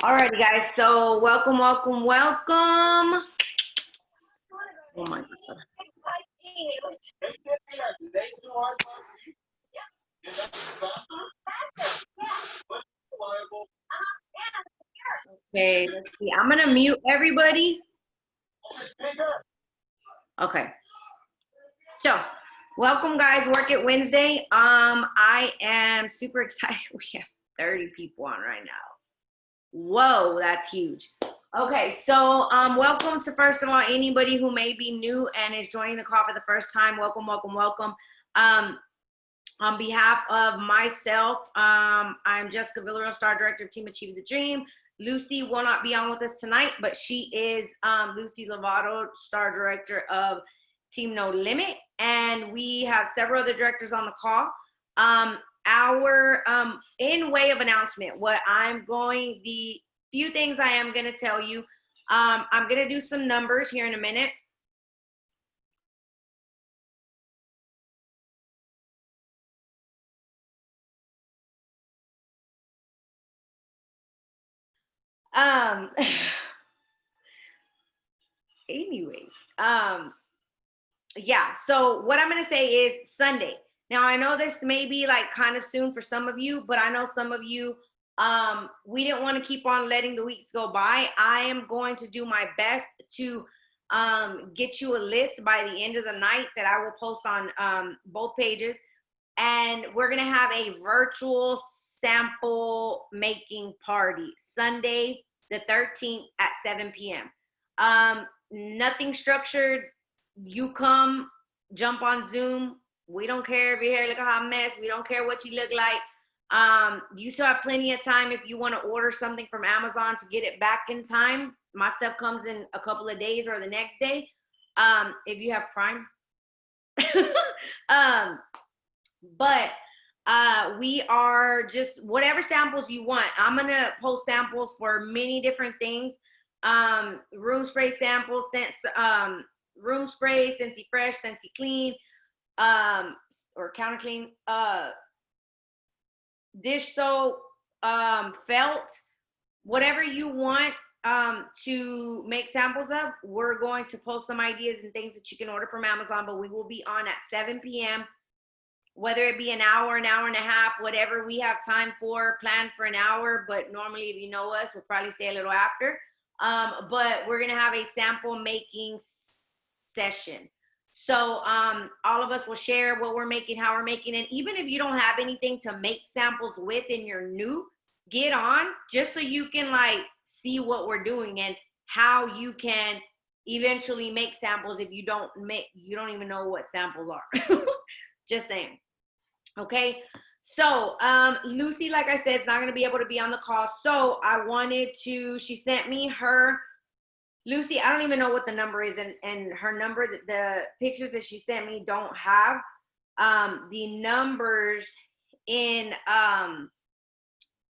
Alrighty, guys. So welcome. Oh my God. Okay, let's see. I'm gonna mute everybody. Okay. So, welcome, guys. Work It Wednesday. I am super excited. We have 30 people on right now. Whoa, that's huge. Okay, so welcome to, first of all, anybody who may be new and is joining the call for the first time. Welcome. On behalf of myself, I'm Jessica Villareal, Star Director of Team Achieve the Dream. Lucy will not be on with us tonight, but she is Lucy Lovato, Star Director of Team No Limit. And we have several other directors on the call. In way of announcement, the few things I am going to tell you, I'm going to do some numbers here in a minute. Anyways, yeah, so what I'm going to say is Sunday. Now, I know this may be like kind of soon for some of you, but I know some of you, we didn't want to keep on letting the weeks go by. I am going to do my best to get you a list by the end of the night that I will post on both pages. And we're going to have a virtual sample making party Sunday, the 13th at 7 p.m. Nothing structured. You come, jump on Zoom. We don't care if your hair look a hot mess. We don't care what you look like. You still have plenty of time if you want to order something from Amazon to get it back in time. My stuff comes in a couple of days or the next day. If you have Prime. But we are just whatever samples you want. I'm going to post samples for many different things. Room spray samples, room spray, Scentsy Fresh, Scentsy Clean, or Counter Clean, dish soap, felt, whatever you want to make samples of. We're going to post some ideas and things that you can order from Amazon, but we will be on at 7 p.m. Whether it be an hour and a half, whatever we have time for, plan for an hour, but normally if you know us, we'll probably stay a little after. But we're going to have a sample making session. So all of us will share what we're making, how we're making it. Even if you don't have anything to make samples with and you're new, get on just so you can like see what we're doing and how you can eventually make samples if you don't even know what samples are. Just saying. Okay. So Lucy, like I said, is not going to be able to be on the call. So she sent me her, Lucy, I don't even know what the number is, and her number, the pictures that she sent me don't have the numbers in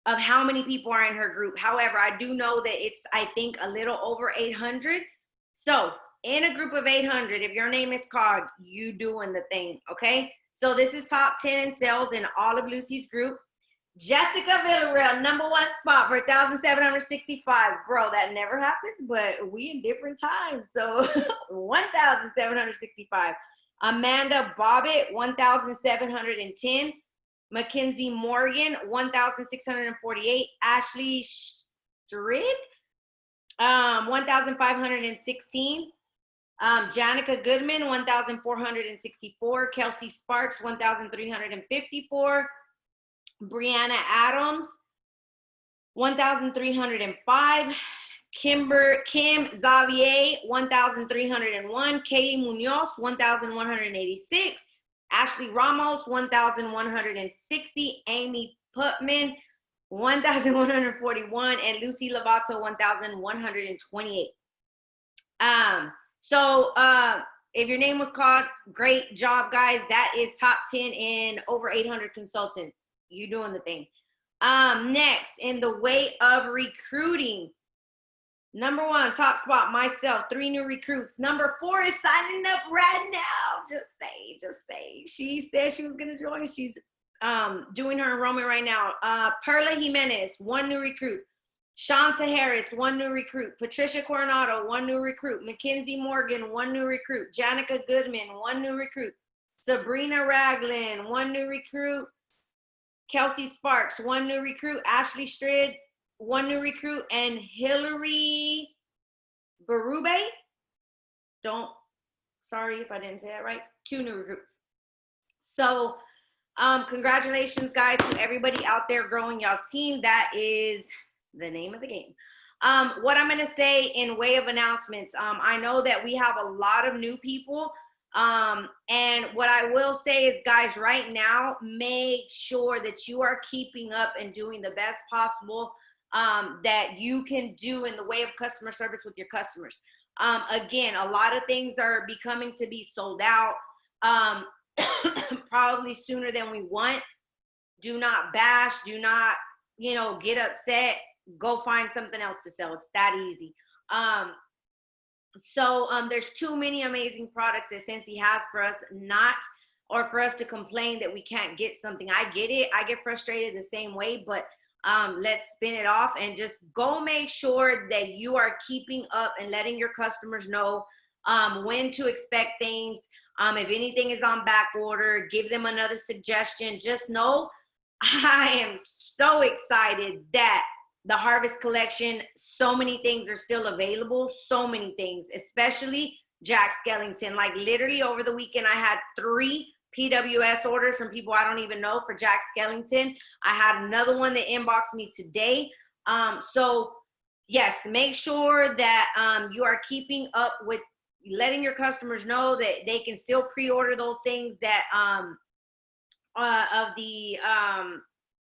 of how many people are in her group. However, I do know that it's, I think, a little over 800. So in a group of 800, if your name is called, you doing the thing, okay? So this is top 10 in sales in all of Lucy's group. Jessica Villareal, number 1 spot for 1,765. Bro, that never happens, but we in different times. So 1,765. Amanda Bobbitt, 1,710. Mackenzie Morgan, 1,648. Ashley Strid, 1,516. Janica Goodman, 1,464. Kelsey Sparks, 1,354. Brianna Adams, 1,305. Kim Xavier, 1,301. Katie Munoz, 1,186. Ashley Ramos, 1,160. Amy Putman, 1,141. And Lucy Lovato, 1,128. So if your name was called, great job, guys. That is top 10 in over 800 consultants. You doing the thing. Next, in the way of recruiting, number 1, top spot, myself, 3 new recruits. Number 4 is signing up right now. Just say. She said she was going to join. She's doing her enrollment right now. Perla Jimenez, 1 new recruit. Shanta Harris, 1 new recruit. Patricia Coronado, 1 new recruit. Mackenzie Morgan, 1 new recruit. Janica Goodman, 1 new recruit. Sabrina Ragland, 1 new recruit. Kelsey Sparks, 1 new recruit. Ashley Strid, 1 new recruit. And Hillary Berube, sorry if I didn't say that right, 2 new recruits. So congratulations, guys, to everybody out there growing y'all's team. That is the name of the game. What I'm going to say in way of announcements, I know that we have a lot of new people. And what I will say is, guys, right now, make sure that you are keeping up and doing the best possible that you can do in the way of customer service with your customers. Again, a lot of things are becoming to be sold out. Probably sooner than we want. Do not bash, do not, get upset. Go find something else to sell. It's that easy. So there's too many amazing products that Scentsy has for us or for us to complain that we can't get something. I get it. I get frustrated the same way, but let's spin it off and just go make sure that you are keeping up and letting your customers know when to expect things. If anything is on back order, give them another suggestion. Just know I am so excited that the Harvest Collection, so many things are still available, so many things, especially Jack Skellington. Like literally over the weekend, I had 3 PWS orders from people I don't even know for Jack Skellington. I had another one that inboxed me today. So yes, make sure that you are keeping up with letting your customers know that they can still pre-order those things that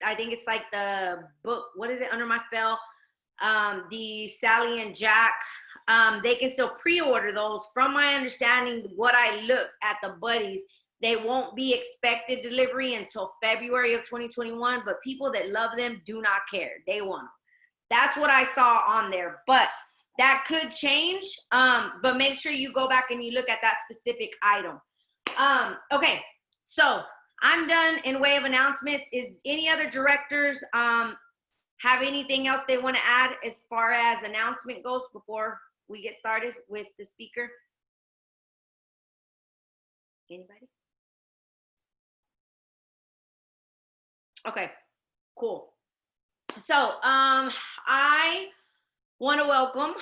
I think it's like the book, what is it, Under My Spell, the Sally and Jack, they can still pre-order those. From my understanding, what I look at the buddies, they won't be expected delivery until February of 2021, but people that love them do not care. They want them. That's what I saw on there, but that could change, but make sure you go back and you look at that specific item. Okay, so I'm done in way of announcements. Is any other directors have anything else they want to add as far as announcement goes before we get started with the speaker? Anybody? Okay, cool. So I want to welcome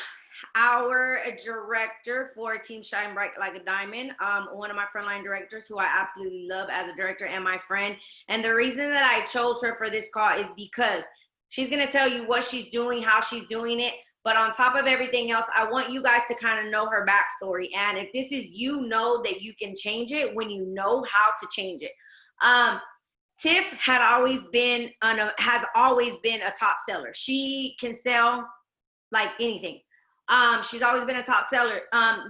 our director for Team Shine Bright Like a Diamond, one of my frontline directors who I absolutely love as a director and my friend. And the reason that I chose her for this call is because she's going to tell you what she's doing, how she's doing it. But on top of everything else, I want you guys to kind of know her backstory. And if this is you, know that you can change it when you know how to change it. Tiff has always been a top seller. She can sell like anything. She's always been a top seller.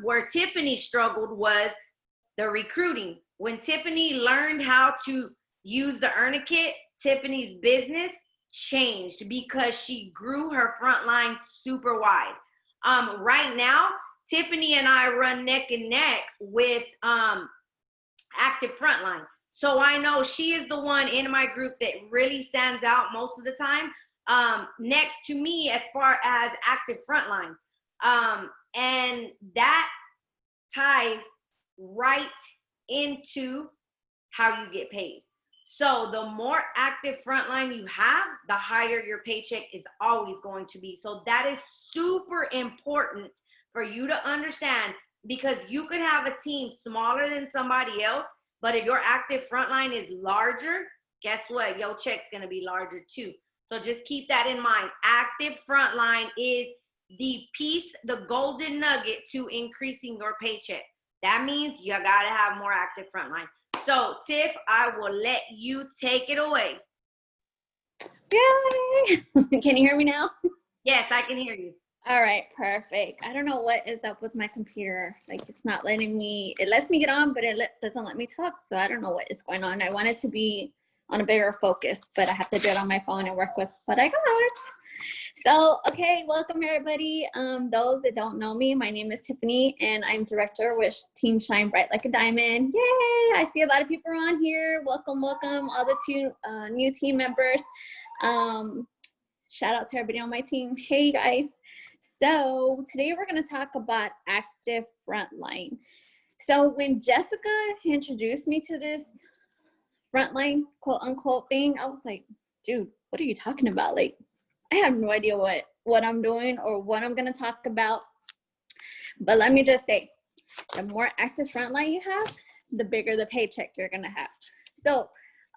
Where Tiffany struggled was the recruiting. When Tiffany learned how to use the Earn a Kit, Tiffany's business changed because she grew her front line super wide. Right now, Tiffany and I run neck and neck with Active Frontline. So I know she is the one in my group that really stands out most of the time, next to me as far as Active Frontline. And that ties right into how you get paid. So the more active frontline you have, the higher your paycheck is always going to be. So that is super important for you to understand, because you could have a team smaller than somebody else, but if your active frontline is larger, guess what? Your check's going to be larger too. So just keep that in mind. Active frontline is the piece, the golden nugget to increasing your paycheck. That means you got to have more active frontline. So, Tiff, I will let you take it away. Yay! Can you hear me now? Yes, I can hear you. All right, perfect. I don't know what is up with my computer. Like, it's not letting me, it lets me get on, but it doesn't let me talk. So I don't know what is going on. I want it to be on a bigger focus, but I have to do it on my phone and work with what I got. So, okay, welcome everybody. Those that don't know me, my name is Tiffany and I'm director with Team Shine Bright Like a Diamond. Yay! I see a lot of people on here. Welcome, welcome, all the new team members. Shout out to everybody on my team. Hey guys. So today we're gonna talk about active frontline. So when Jessica introduced me to this frontline quote unquote thing, I was like, dude, what are you talking about? Like, I have no idea what I'm doing or what I'm gonna talk about. But let me just say, the more active frontline you have, the bigger the paycheck you're gonna have. So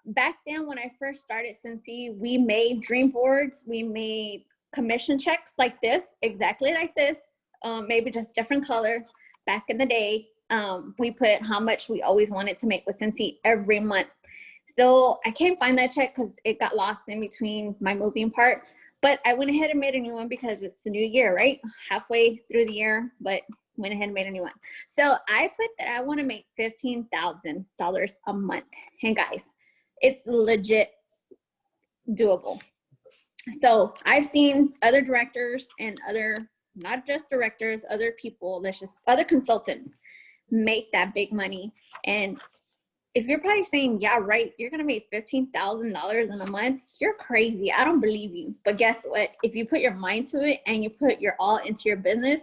back then when I first started Scentsy, we made dream boards, we made commission checks like this, exactly like this, maybe just different color. Back in the day, we put how much we always wanted to make with Scentsy every month. So I can't find that check because it got lost in between my moving part. But I went ahead and made a new one because it's a new year, right? Halfway through the year, but went ahead and made a new one. So I put that I want to make $15,000 a month. And guys, it's legit doable. So I've seen other directors and other, not just directors, other people, there's just other consultants make that big money. And if you're probably saying, yeah, right, you're gonna make $15,000 in a month, you're crazy. I don't believe you. But guess what? If you put your mind to it and you put your all into your business,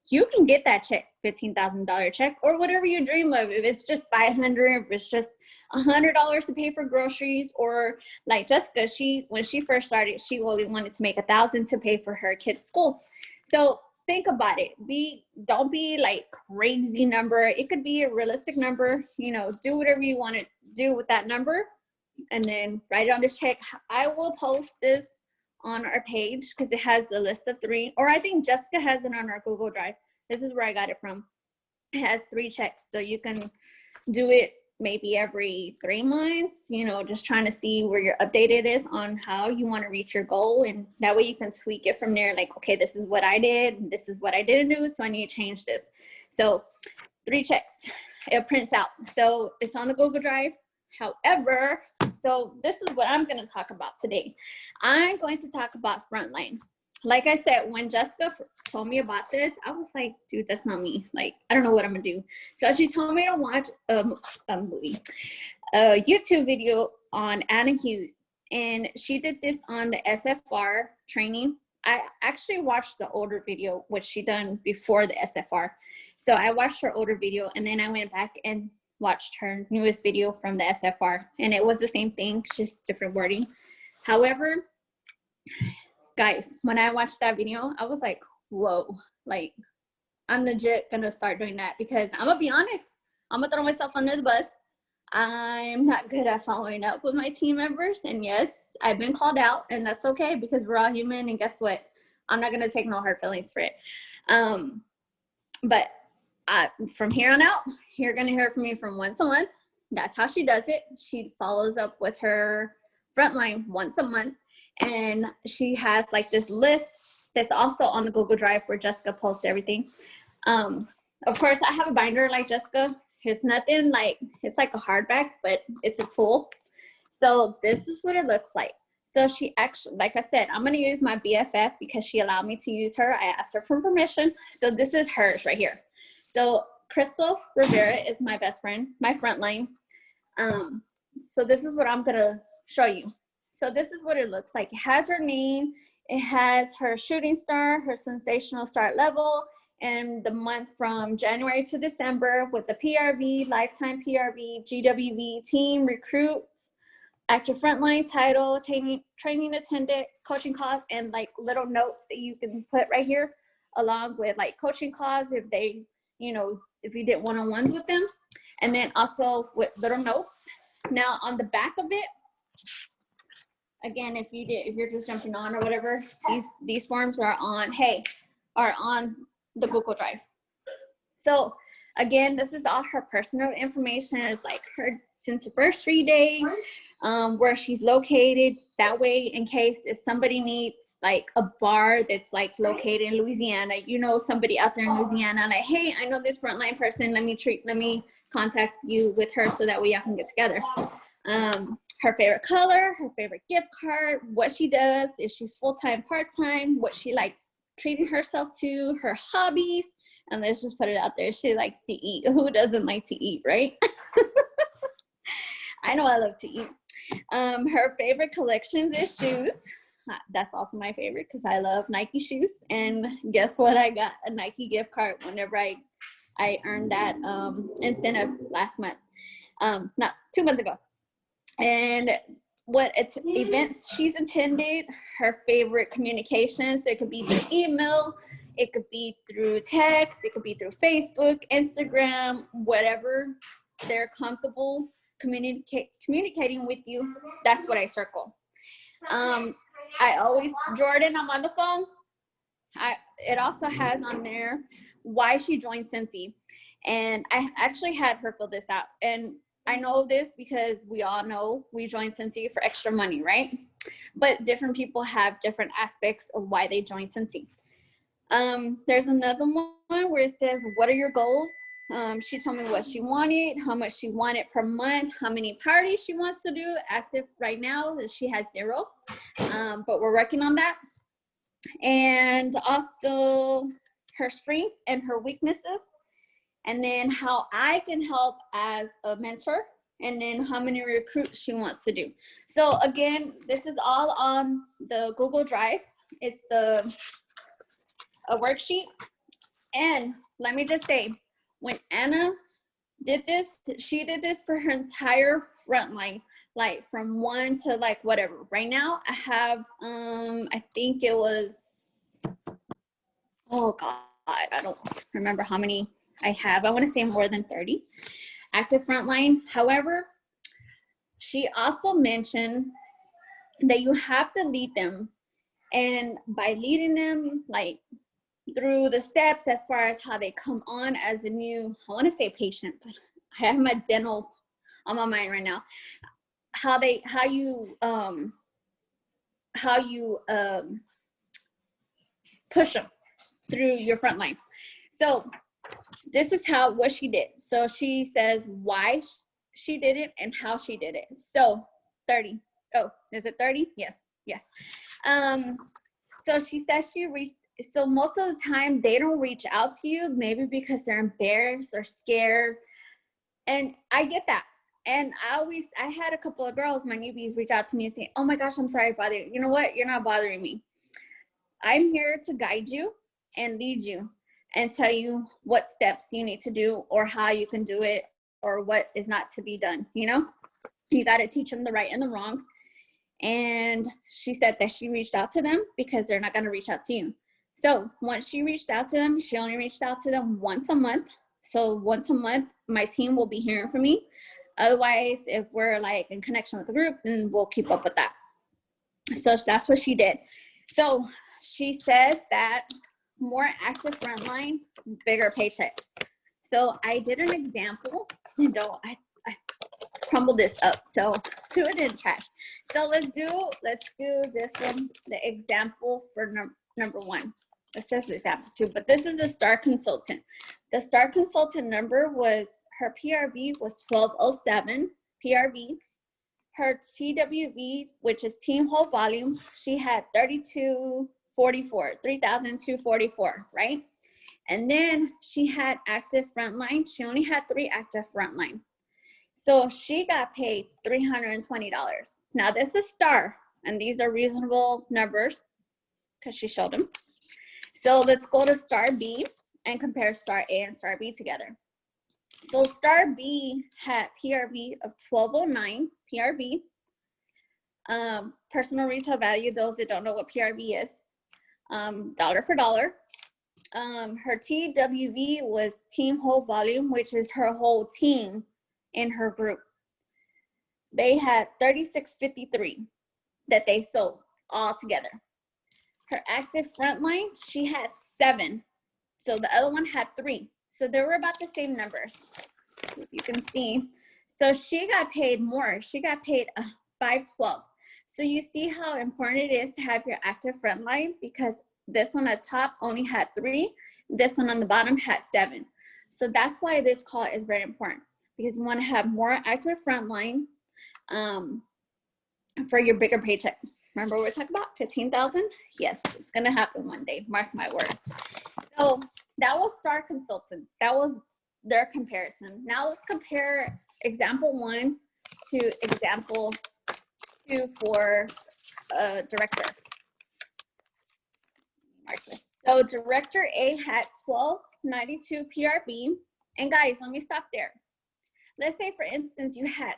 you can get that check, $15,000 check, or whatever you dream of. If it's just $500, if it's just $100 to pay for groceries, or like Jessica, when she first started, she only wanted to make $1,000 to pay for her kids' school. So think about it. Don't be like crazy number. It could be a realistic number. You know, do whatever you want to do with that number, and then write it on this check. I will post this on our page because it has a list of 3, or I think Jessica has it on our Google Drive. This is where I got it from. It has 3 checks, so you can do it maybe every 3 months, you know, just trying to see where your updated is on how you want to reach your goal. And that way you can tweak it from there. Like, okay, this is what I did. This is what I didn't do. So I need to change this. So 3 checks, it prints out. So it's on the Google Drive. However, so this is what I'm going to talk about today. I'm going to talk about frontline. Like I said, when Jessica told me about this, I was like, dude, that's not me. Like, I don't know what I'm gonna do. So she told me to watch a YouTube video on Anna Hughes. And she did this on the SFR training. I actually watched the older video, which she done before the SFR. So I watched her older video, and then I went back and watched her newest video from the SFR. And it was the same thing, just different wording. However, guys, when I watched that video, I was like, whoa, like, I'm legit gonna start doing that, because I'm gonna be honest, I'm gonna throw myself under the bus. I'm not good at following up with my team members. And yes, I've been called out, and that's okay, because we're all human. And guess what? I'm not gonna take no hard feelings for it. But from here on out, you're gonna hear from me from once a month. That's how she does it. She follows up with her frontline once a month. And she has like this list that's also on the Google Drive where Jessica posts everything. Of course, I have a binder like Jessica. It's nothing like, it's like a hardback, but it's a tool. So this is what it looks like. So she actually, like I said, I'm going to use my BFF because she allowed me to use her. I asked her for permission. So this is hers right here. So Crystal Rivera is my best friend, my frontline. So this is what I'm going to show you. So this is what it looks like. It has her name, it has her shooting star, her sensational start level, and the month from January to December with the PRV, lifetime PRV, GWV, team, recruits, active frontline, title, training attendant, coaching calls, and like little notes that you can put right here along with like coaching calls if they, you know, if you did one-on-ones with them. And then also with little notes. Now on the back of it, again, if you're just jumping on or whatever, these forms are on the Google Drive. So again, this is all her personal information. It's like her anniversary day, where she's located. That way, in case if somebody needs like a bar that's like located in Louisiana, you know, somebody out there in Louisiana, like, hey, I know this frontline person. Let me contact you with her so that way y'all can get together. her favorite color, her favorite gift card, what she does, if she's full-time, part-time, what she likes treating herself to, her hobbies, and let's just put it out there. She likes to eat. Who doesn't like to eat, right? I know I love to eat. Her favorite collections is shoes. That's also my favorite because I love Nike shoes. And guess what? I got a Nike gift card whenever I earned that incentive last month. Not 2 months ago. And what events she's attended, her favorite communications. So it could be through email, it could be through text, it could be through Facebook, Instagram, whatever they're comfortable communicating with you. That's what I circle. I always, Jordan, I'm on the phone. It also has on there why she joined Scentsy. And I actually had her fill this out. And I know this because we all know we joined Scentsy for extra money, right? But different people have different aspects of why they join Scentsy. There's another one where it says, what are your goals? She told me what she wanted, how much she wanted per month, how many parties she wants to do. Active right now, she has 0, but we're working on that. And also her strength and her weaknesses, and then how I can help as a mentor, and then how many recruits she wants to do. So again, this is all on the Google Drive. It's a worksheet. And let me just say, when Anna did this, she did this for her entire Frontline, like from 1 to like whatever. Right now I have, I think it was, oh God, I don't remember how many I have. I want to say more than 30 active Frontline. However, she also mentioned that you have to lead them. And by leading them, like through the steps as far as how they come on as a new, I want to say patient, but I have my dental on my mind right now. How you push them through your Frontline. So this is what she did. So she says why she did it and how she did it. So 30. Oh, is it 30? Yes. So she says so most of the time they don't reach out to you, maybe because they're embarrassed or scared. And I get that. And I had a couple of girls, my newbies, reach out to me and say, oh my gosh, I'm sorry to bother you. You know what? You're not bothering me. I'm here to guide you and lead you and tell you what steps you need to do or how you can do it or what is not to be done. You know, you got to teach them the right and the wrongs. And she said that she reached out to them because they're not going to reach out to you. So once she reached out to them, she only reached out to them once a month. So once a month, my team will be hearing from me. Otherwise, if we're like in connection with the group, then we'll keep up with that. So that's what she did. So she says that more active Frontline, bigger paycheck. So I did an example. I crumbled this up, so threw it in the trash. So let's do this one, the example for number 1. It says example 2, but this is a Star Consultant. The Star Consultant number was, her PRV was 1207 PRV. Her TWV, which is team whole volume, she had 3,244, right? And then she had active Frontline. She only had 3 active Frontline. So she got paid $320. Now this is Star, and these are reasonable numbers because she showed them. So let's go to Star B and compare Star A and Star B together. So Star B had PRV of 1209 PRV. Personal retail value, those that don't know what PRV is, dollar for dollar. Her TWV was team whole volume, which is her whole team in her group. They had 3653 that they sold all together. Her active Frontline, she had 7. So the other one had 3. So they were about the same numbers. You can see. So she got paid more. She got paid $512. So you see how important it is to have your active Frontline, because this one at top only had 3. This one on the bottom had 7. So that's why this call is very important, because you want to have more active Frontline. for your bigger paycheck. Remember what we're talking about? 15,000? Yes, it's gonna happen one day. Mark my words. So that was Star Consultant. That was their comparison. Now let's compare example 1 to example 2 for director. So director A had 1292 PRV. And guys, let me stop there. Let's say, for instance, you had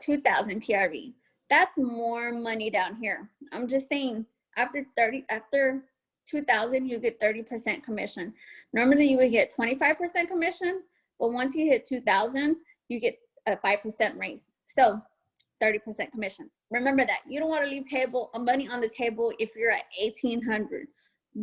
2,000 PRV. That's more money down here. I'm just saying, after 2,000, you get 30% commission. Normally, you would get 25% commission, but once you hit 2,000, you get a 5% raise. So 30% commission. Remember that. You don't want to leave money on the table if you're at 1,800.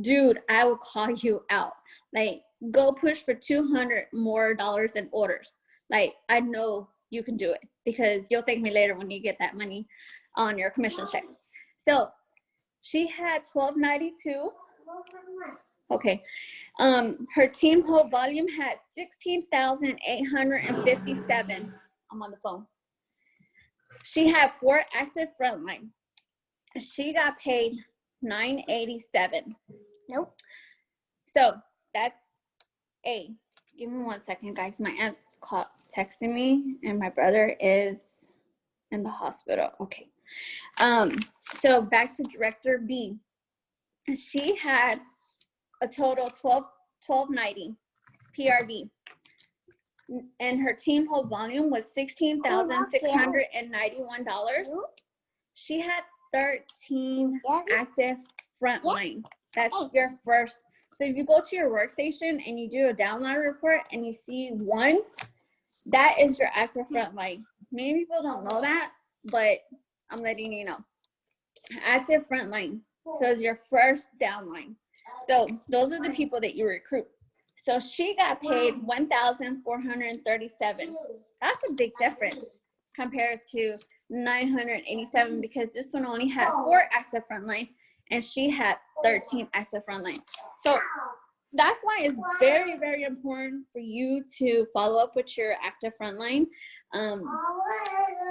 Dude, I will call you out. Like, go push for $200 more in orders. Like, I know you can do it because you'll thank me later when you get that money on your commission check. So she had 1292. Okay. Her team whole volume had 16,857. I'm on the phone. She had 4 active frontline. She got paid $987. Nope. So that's A. Give me 1 second, guys. My aunt's texting me, and my brother is in the hospital. Okay. So back to director B. She had a total 1290 PRV, and her team whole volume was $16,691. She had 13 active frontline. That's your first. So if you go to your workstation and you do a downline report and you see 1, that is your active frontline. Many people don't know that, but I'm letting you know. Active frontline. So it's your first downline. So those are the people that you recruit. So she got paid $1,437. That's a big difference compared to $987 because this one only had 4 active frontline and she had 13 active frontline. So that's why it's very, very important for you to follow up with your active frontline.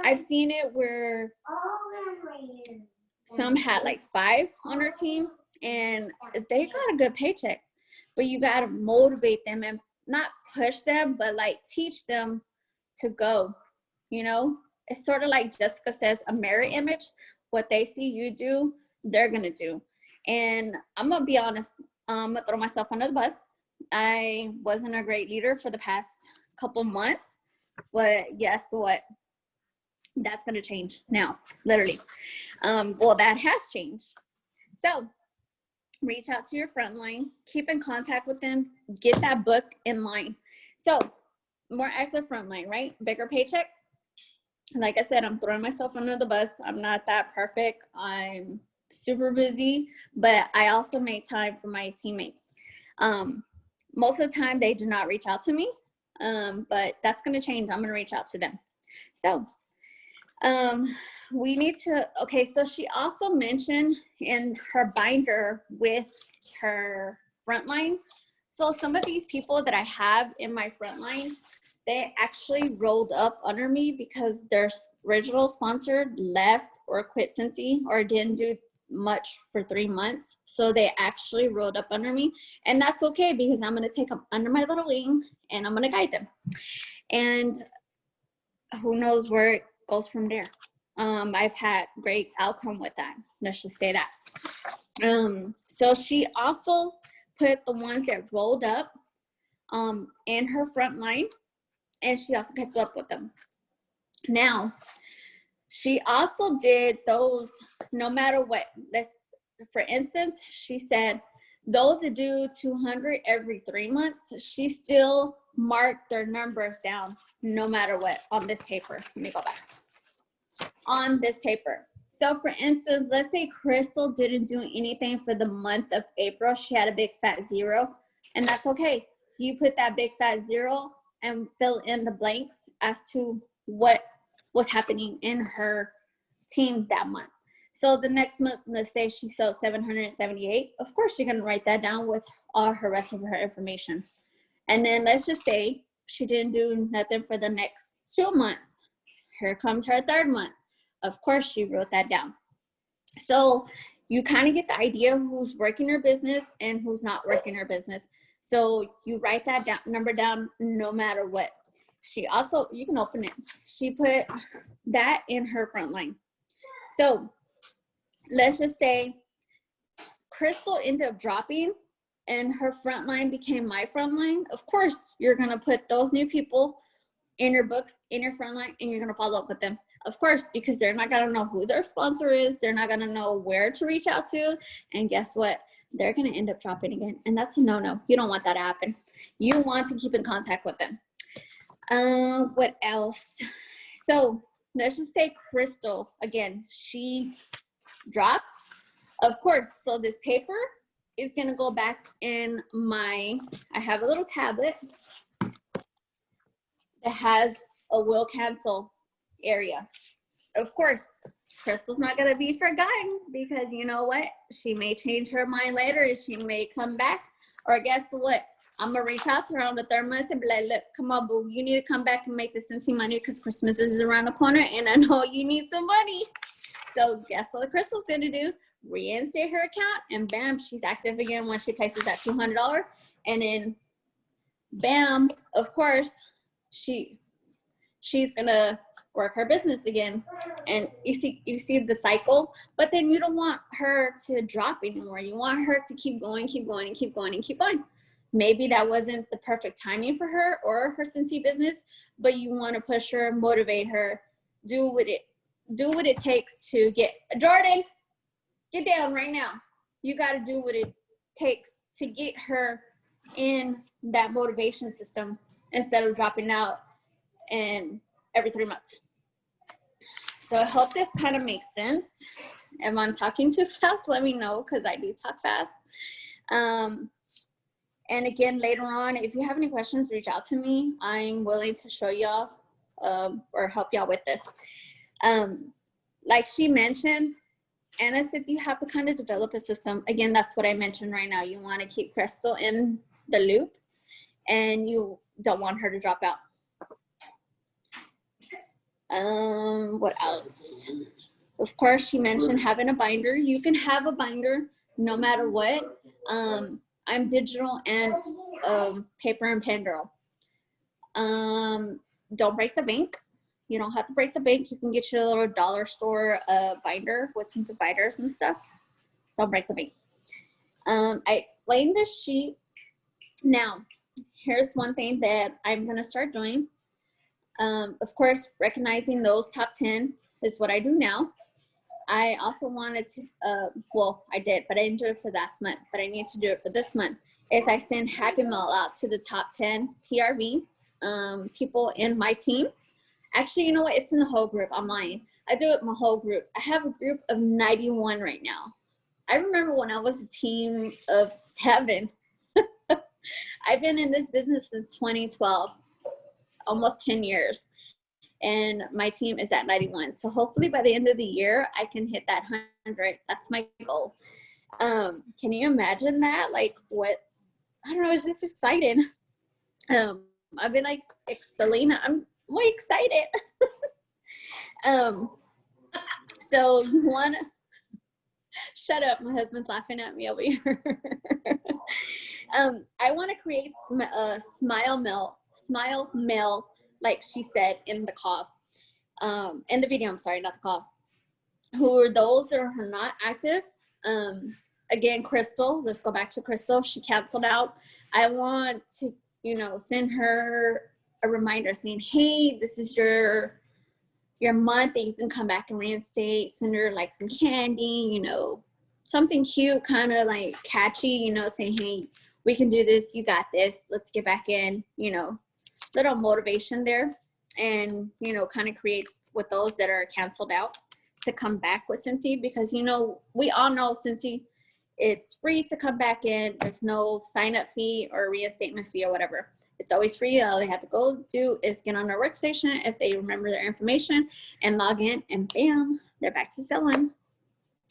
I've seen it where some had like 5 on her team and they got a good paycheck, but you got to motivate them and not push them, but like teach them to go, you know. It's sort of like Jessica says, a mirror image. What they see you do, they're going to do. And I'm going to be honest, I'm going to throw myself under the bus. I wasn't a great leader for the past couple months, but guess what? That's going to change now, literally. Well, that has changed. So reach out to your frontline, keep in contact with them, get that book in line. So more active frontline, right? Bigger paycheck. Like I said, I'm throwing myself under the bus. I'm not that perfect. I'm super busy, but I also make time for my teammates. Most of the time they do not reach out to me, but that's going to change. I'm going to reach out to them. So we need to, okay, so she also mentioned in her binder with her frontline. So some of these people that I have in my frontline, they actually rolled up under me because their original sponsor left or quit Scentsy or didn't do much for 3 months. So they actually rolled up under me, and that's okay because I'm going to take them under my little wing and I'm going to guide them. And who knows where it goes from there. I've had great outcome with that. Let's just say that. So she also put the ones that rolled up in her front line, and she also kept up with them. Now, she also did those no matter what. For instance, she said those that do 200 every 3 months, she still marked their numbers down no matter what on this paper. Let me go back. On this paper. So for instance, let's say Crystal didn't do anything for the month of April. She had a big fat 0, and that's okay. You put that big fat 0 and fill in the blanks as to what was happening in her team that month. So the next month, let's say she sold 778. Of course, you're going to write that down with all her rest of her information. And then let's just say she didn't do nothing for the next 2 months. Here comes her 3rd month. Of course, she wrote that down. So you kind of get the idea who's working her business and who's not working her business. So you write that number down no matter what. She also, you can open it. She put that in her front line. So let's just say Crystal ended up dropping and her front line became my front line. Of course, you're going to put those new people in your books, in your front line, and you're going to follow up with them. Of course, because they're not going to know who their sponsor is. They're not going to know where to reach out to. And guess what? They're going to end up dropping again. And that's a no-no. You don't want that to happen. You want to keep in contact with them. What else? So let's just say Crystal, again, she dropped. Of course, so this paper is going to go back in I have a little tablet that has a will cancel area. Of course, Crystal's not going to be forgotten because you know what? She may change her mind later. She may come back. Or guess what? I'm going to reach out to her on the third month and be like, look, come on, boo. You need to come back and make the Scentsy money because Christmas is around the corner and I know you need some money. So guess what Crystal's going to do? Reinstate her account and bam, she's active again when she places that $200. And then bam, of course, she's going to work her business again. And you see the cycle, but then you don't want her to drop anymore. You want her to keep going, keep going, and keep going, and keep going. Maybe that wasn't the perfect timing for her or her Scentsy business, but you want to push her, motivate her, do what it takes to get, Jordan, get down right now. You got to do what it takes to get her in that motivation system instead of dropping out and every 3 months. So I hope this kind of makes sense. If I'm talking too fast, let me know because I do talk fast. And again, later on, if you have any questions, reach out to me. I'm willing to show y'all or help y'all with this. Like she mentioned, Anna said you have to kind of develop a system. Again, that's what I mentioned right now. You want to keep Crystal in the loop and you don't want her to drop out. What else? Of course, she mentioned having a binder. You can have a binder no matter what. I'm digital and paper and pen girl. Don't break the bank. You don't have to break the bank. You can get your little dollar store binder with some dividers and stuff. Don't break the bank. I explained this sheet. Now, here's one thing that I'm going to start doing. Of course, recognizing those top 10 is what I do now. I also wanted to, well, I did, but I didn't do it for last month, but I need to do it for this month, is I send Happy Mail out to the top 10 PRV people in my team. Actually, you know what? It's in the whole group. I'm lying. I do it in my whole group. I have a group of 91 right now. I remember when I was a team of 7. I've been in this business since 2012, almost 10 years. And my team is at 91. So hopefully by the end of the year, I can hit that 100. That's my goal. Can you imagine that? Like what? I don't know. It's just excited. I've been like, Selena, I'm more excited. So you want to, shut up. My husband's laughing at me over here. I want to create smile mail, like she said in the call, in the video, I'm sorry, not the call, who are those that are not active. Again, Crystal, let's go back to Crystal. She canceled out. I want to, send her a reminder saying, hey, this is your month that you can come back and reinstate. Send her like some candy, something cute, kind of like catchy, saying, hey, we can do this. You got this. Let's get back in, little motivation there, and kind of create with those that are canceled out to come back with Scentsy, because we all know Scentsy, it's free to come back in. There's no sign-up fee or reinstatement fee or whatever. It's always free. All they have to go do is get on their workstation if they remember their information and log in, and bam, they're back to selling.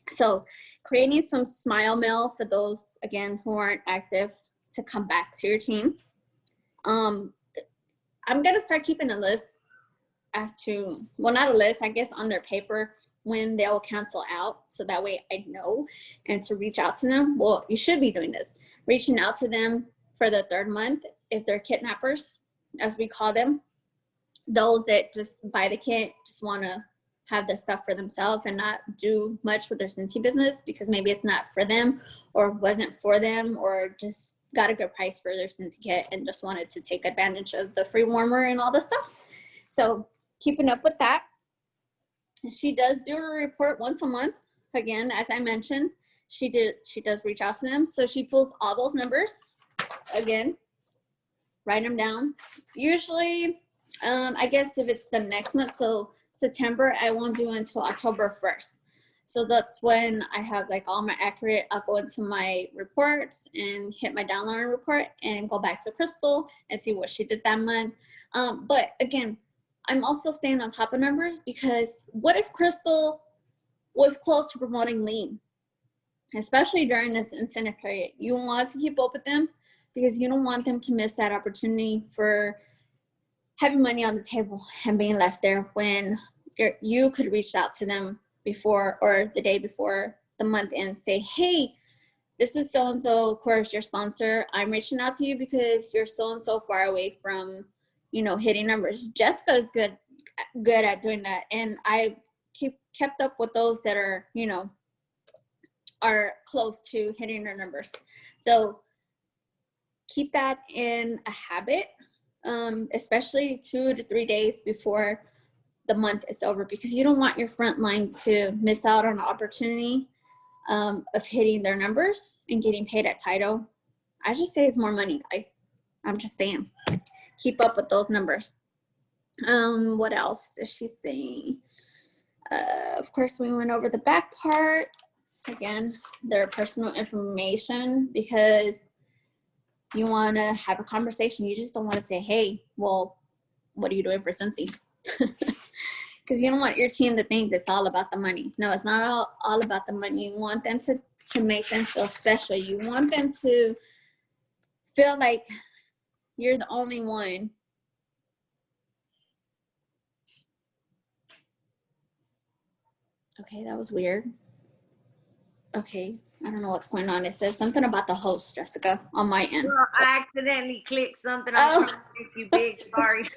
So creating some smile mail for those, again, who aren't active to come back to your team. I'm going to start keeping a list as to, well, not a list, I guess, on their paper when they'll cancel out. So that way I know, and to reach out to them. Well, you should be doing this, reaching out to them for the 3rd month if they're kidnappers, as we call them. Those that just buy the kit, just want to have the stuff for themselves and not do much with their Scentsy business because maybe it's not for them or wasn't for them, or just got a good price for their Scentsy kit and just wanted to take advantage of the free warmer and all the stuff. So keeping up with that. She does do a report once a month. Again, as I mentioned, she does reach out to them. So she pulls all those numbers. Again, write them down. Usually, I guess if it's the next month, so September, I won't do until October 1st. So that's when I have like all my accurate, I'll go into my reports and hit my download report and go back to Crystal and see what she did that month. But again, I'm also staying on top of numbers, because what if Crystal was close to promoting lean, especially during this incentive period? You want to keep up with them because you don't want them to miss that opportunity for having money on the table and being left there when you could reach out to them before or the day before the month end, say, hey, this is so-and-so, of course, your sponsor. I'm reaching out to you because you're so-and-so far away from, you know, hitting numbers. Jessica is good at doing that. And I kept up with those that are, you know, are close to hitting their numbers. So keep that in a habit, especially 2 to 3 days before the month is over, because you don't want your front line to miss out on the opportunity of hitting their numbers and getting paid at title. I just say it's more money, guys. I'm just saying, keep up with those numbers. What else does she say? Of course, we went over the back part. Again, their personal information, because you want to have a conversation. You just don't want to say, hey, well, what are you doing for Scentsy? Because you don't want your team to think it's all about the money. No, it's not all about the money. You want them to make them feel special. You want them to feel like you're the only one. Okay, that was weird. Okay, I don't know what's going on. It says something about the host, Jessica, on my end. Girl, I accidentally clicked something. I'm trying to make you big. Sorry.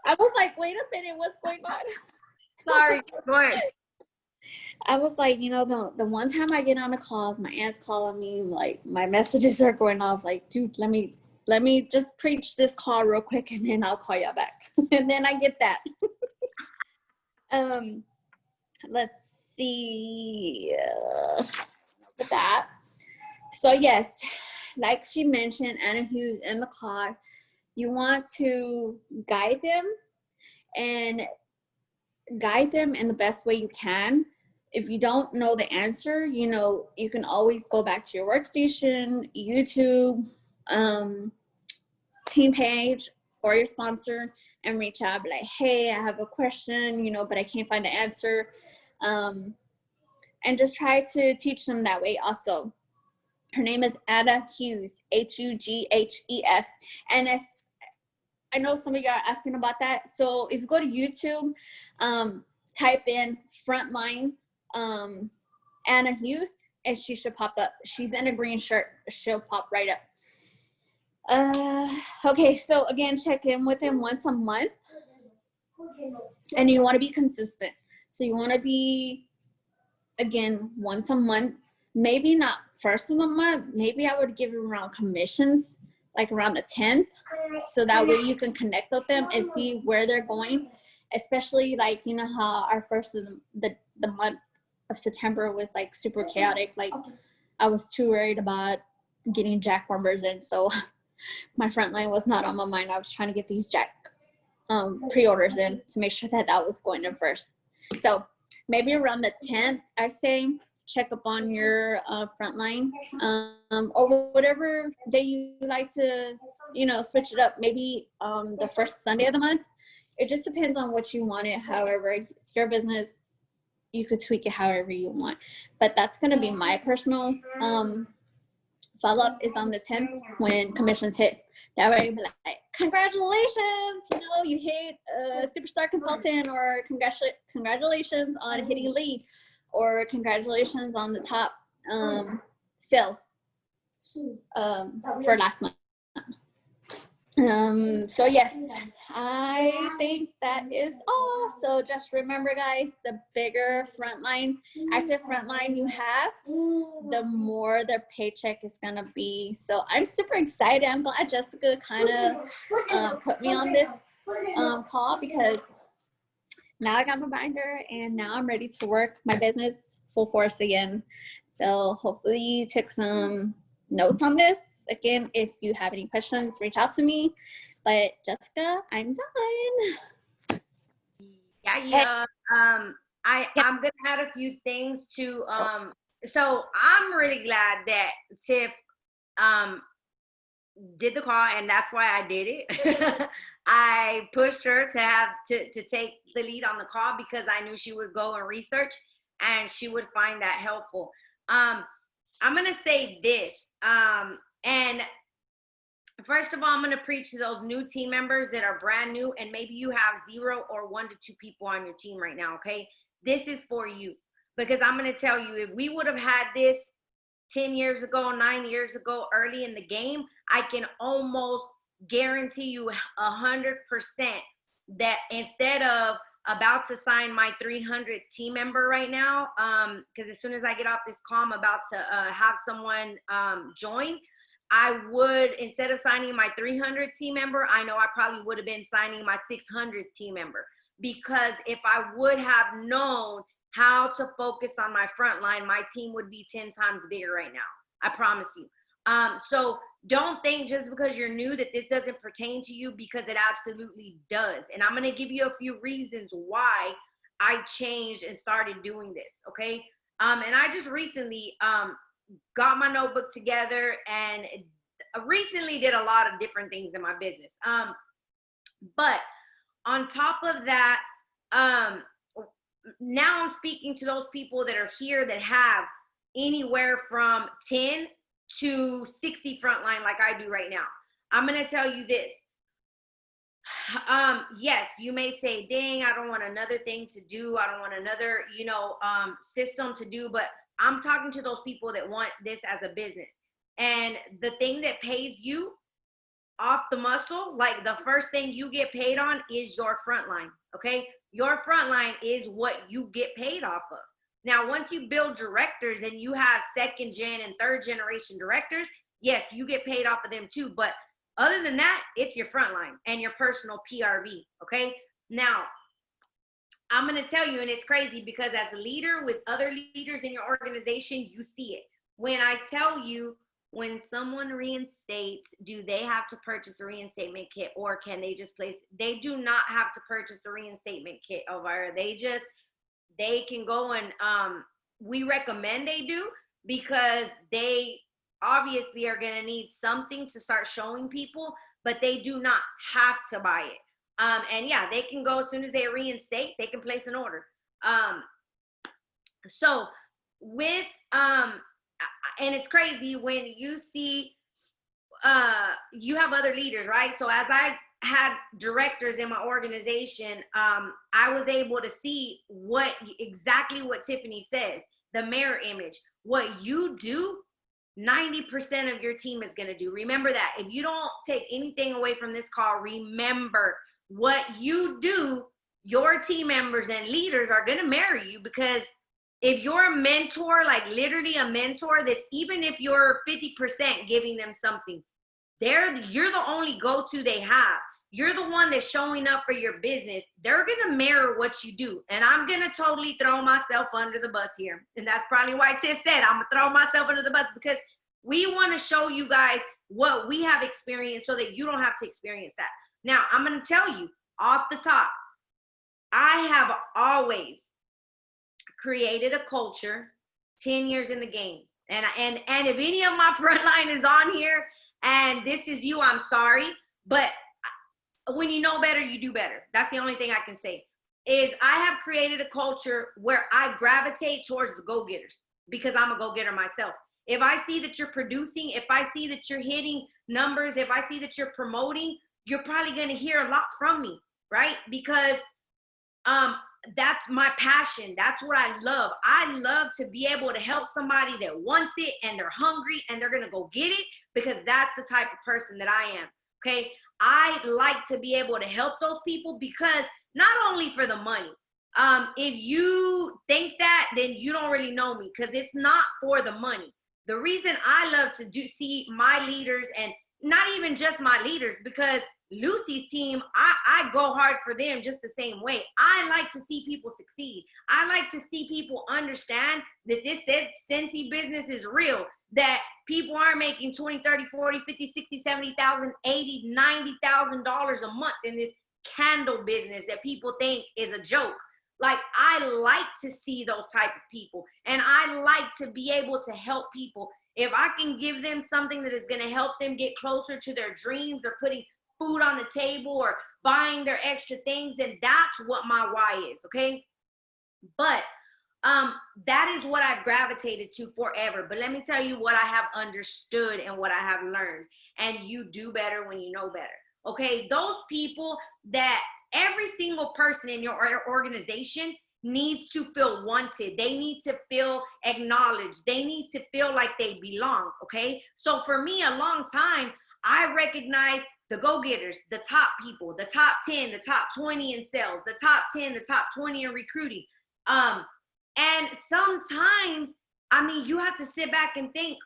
I was like, wait a minute, what's going on? Sorry. Go ahead. I was like, you know, the one time I get on the calls, my aunt's calling me, like my messages are going off, like, dude, let me just preach this call real quick and then I'll call you back. And then I get that. Let's see with that. So yes, like she mentioned, Anna Hughes in the call, you want to guide them in the best way you can. If you don't know the answer, you know, you can always go back to your workstation, YouTube, team page, or your sponsor and reach out, be like, hey, I have a question, you know, but I can't find the answer. And just try to teach them that way also. Her name is Anna Hughes, Hughes. And I know some of you are asking about that. So if you go to YouTube, type in Frontline Anna Hughes, and she should pop up. She's in a green shirt. She'll pop right up. Okay, so again, check in with him once a month. And you want to be consistent. So you want to be, again, once a month. Maybe not first of the month. Maybe I would give you around commissions, like around the 10th. So that way you can connect with them and see where they're going. Especially like, you know how our first of the month of September was like super chaotic. Like I was too worried about getting Jack warmers in. So my front line was not on my mind. I was trying to get these Jack pre-orders in to make sure that was going in first. So maybe around the 10th, I say, check up on your front line, or whatever day you like to, you know, switch it up. Maybe the first Sunday of the month. It just depends on what you want it. However, it's your business. You could tweak it however you want. But that's going to be my personal follow-up is on the 10th when commissions hit. That way, I'm like, congratulations, you know, you hit a superstar consultant, or congratulations on hitting lead, or congratulations on the top sales for last month. So yes, I think that is all. So just remember, guys, the bigger frontline, active frontline you have, the more their paycheck is gonna be. So I'm super excited. I'm glad Jessica kind of put me on this call, because now I got my binder and now I'm ready to work my business full force again. So hopefully you took some notes on this. Again, if you have any questions, reach out to me. But Jessica, I'm done. Yeah. I'm gonna add a few things to so I'm really glad that Tiff did the call, and that's why I did it. I pushed her to take the lead on the call, because I knew she would go and research and she would find that helpful. I'm gonna say this. And first of all, I'm going to preach to those new team members that are brand new, and maybe you have 0 or 1 to 2 people on your team right now, okay? This is for you, because I'm going to tell you, if we would have had this 10 years ago, 9 years ago, early in the game, I can almost guarantee you 100% that instead of about to sign my 300 team member right now, because as soon as I get off this call, I'm about to have someone join. I would, instead of signing my 300 team member, I know I probably would have been signing my 600 team member, because if I would have known how to focus on my front line, my team would be 10 times bigger right now. I promise you. So don't think just because you're new that this doesn't pertain to you, because it absolutely does. And I'm going to give you a few reasons why I changed and started doing this. Okay. And I just recently, got my notebook together and recently did a lot of different things in my business. But on top of that, now I'm speaking to those people that are here that have anywhere from 10 to 60 frontline like I do right now. I'm going to tell you this. Yes, you may say, dang, I don't want another thing to do. I don't want another, system to do, but I'm talking to those people that want this as a business. And the thing that pays you off the muscle, like the first thing you get paid on, is your front line. Okay. Your front line is what you get paid off of. Now, once you build directors and you have 2nd gen and 3rd generation directors, yes, you get paid off of them too. But other than that, it's your front line and your personal PRV. Okay. Now, I'm going to tell you, and it's crazy, because as a leader with other leaders in your organization, you see it. When I tell you, when someone reinstates, do they have to purchase a reinstatement kit, or can they just place? They do not have to purchase the reinstatement kit, Elvira. They can go and we recommend they do, because they obviously are going to need something to start showing people, but they do not have to buy it. And yeah, they can go as soon as they reinstate, they can place an order. So with, and it's crazy when you see, you have other leaders, right? So as I had directors in my organization, I was able to see exactly what Tiffany says, the mirror image. What you do, 90% of your team is going to do. Remember that. If you don't take anything away from this call, remember what you do, your team members and leaders are going to marry you, because if you're a mentor, like literally a mentor, that's, even if you're 50% giving them something, you're the only go-to they have. You're the one that's showing up for your business. They're going to mirror what you do. And I'm going to totally throw myself under the bus here. And that's probably why Tiff said, I'm going to throw myself under the bus, because we want to show you guys what we have experienced so that you don't have to experience that. Now, I'm going to tell you off the top, I have always created a culture, 10 years in the game. And if any of my frontline is on here and this is you, I'm sorry. But when you know better, you do better. That's the only thing I can say, is I have created a culture where I gravitate towards the go-getters, because I'm a go-getter myself. If I see that you're producing, if I see that you're hitting numbers, if I see that you're promoting, you're probably going to hear a lot from me, right? Because that's my passion. That's what I love. I love to be able to help somebody that wants it and they're hungry and they're going to go get it, because that's the type of person that I am. Okay. I like to be able to help those people, because not only for the money. If you think that, then you don't really know me, because it's not for the money. The reason I love to see my leaders, and not even just my leaders, because Lucy's team, I go hard for them just the same way. I like to see people succeed. I like to see people understand that this Scentsy business is real, that people are making 20, 30, 40, 50, 60, 70,000, 80, $90,000 a month in this candle business that people think is a joke. Like, I like to see those type of people, and I like to be able to help people. If I can give them something that is going to help them get closer to their dreams, or putting food on the table, or buying their extra things, then that's what my why is, okay? But that is what I've gravitated to forever. But let me tell you what I have understood and what I have learned. And you do better when you know better, okay? Those people that every single person in your organization needs to feel wanted. They need to feel acknowledged. They need to feel like they belong, okay? So for me, a long time, I recognize the go-getters, the top people, the top 10, the top 20 in sales, the top 10, the top 20 in recruiting. And sometimes, I mean, you have to sit back and think,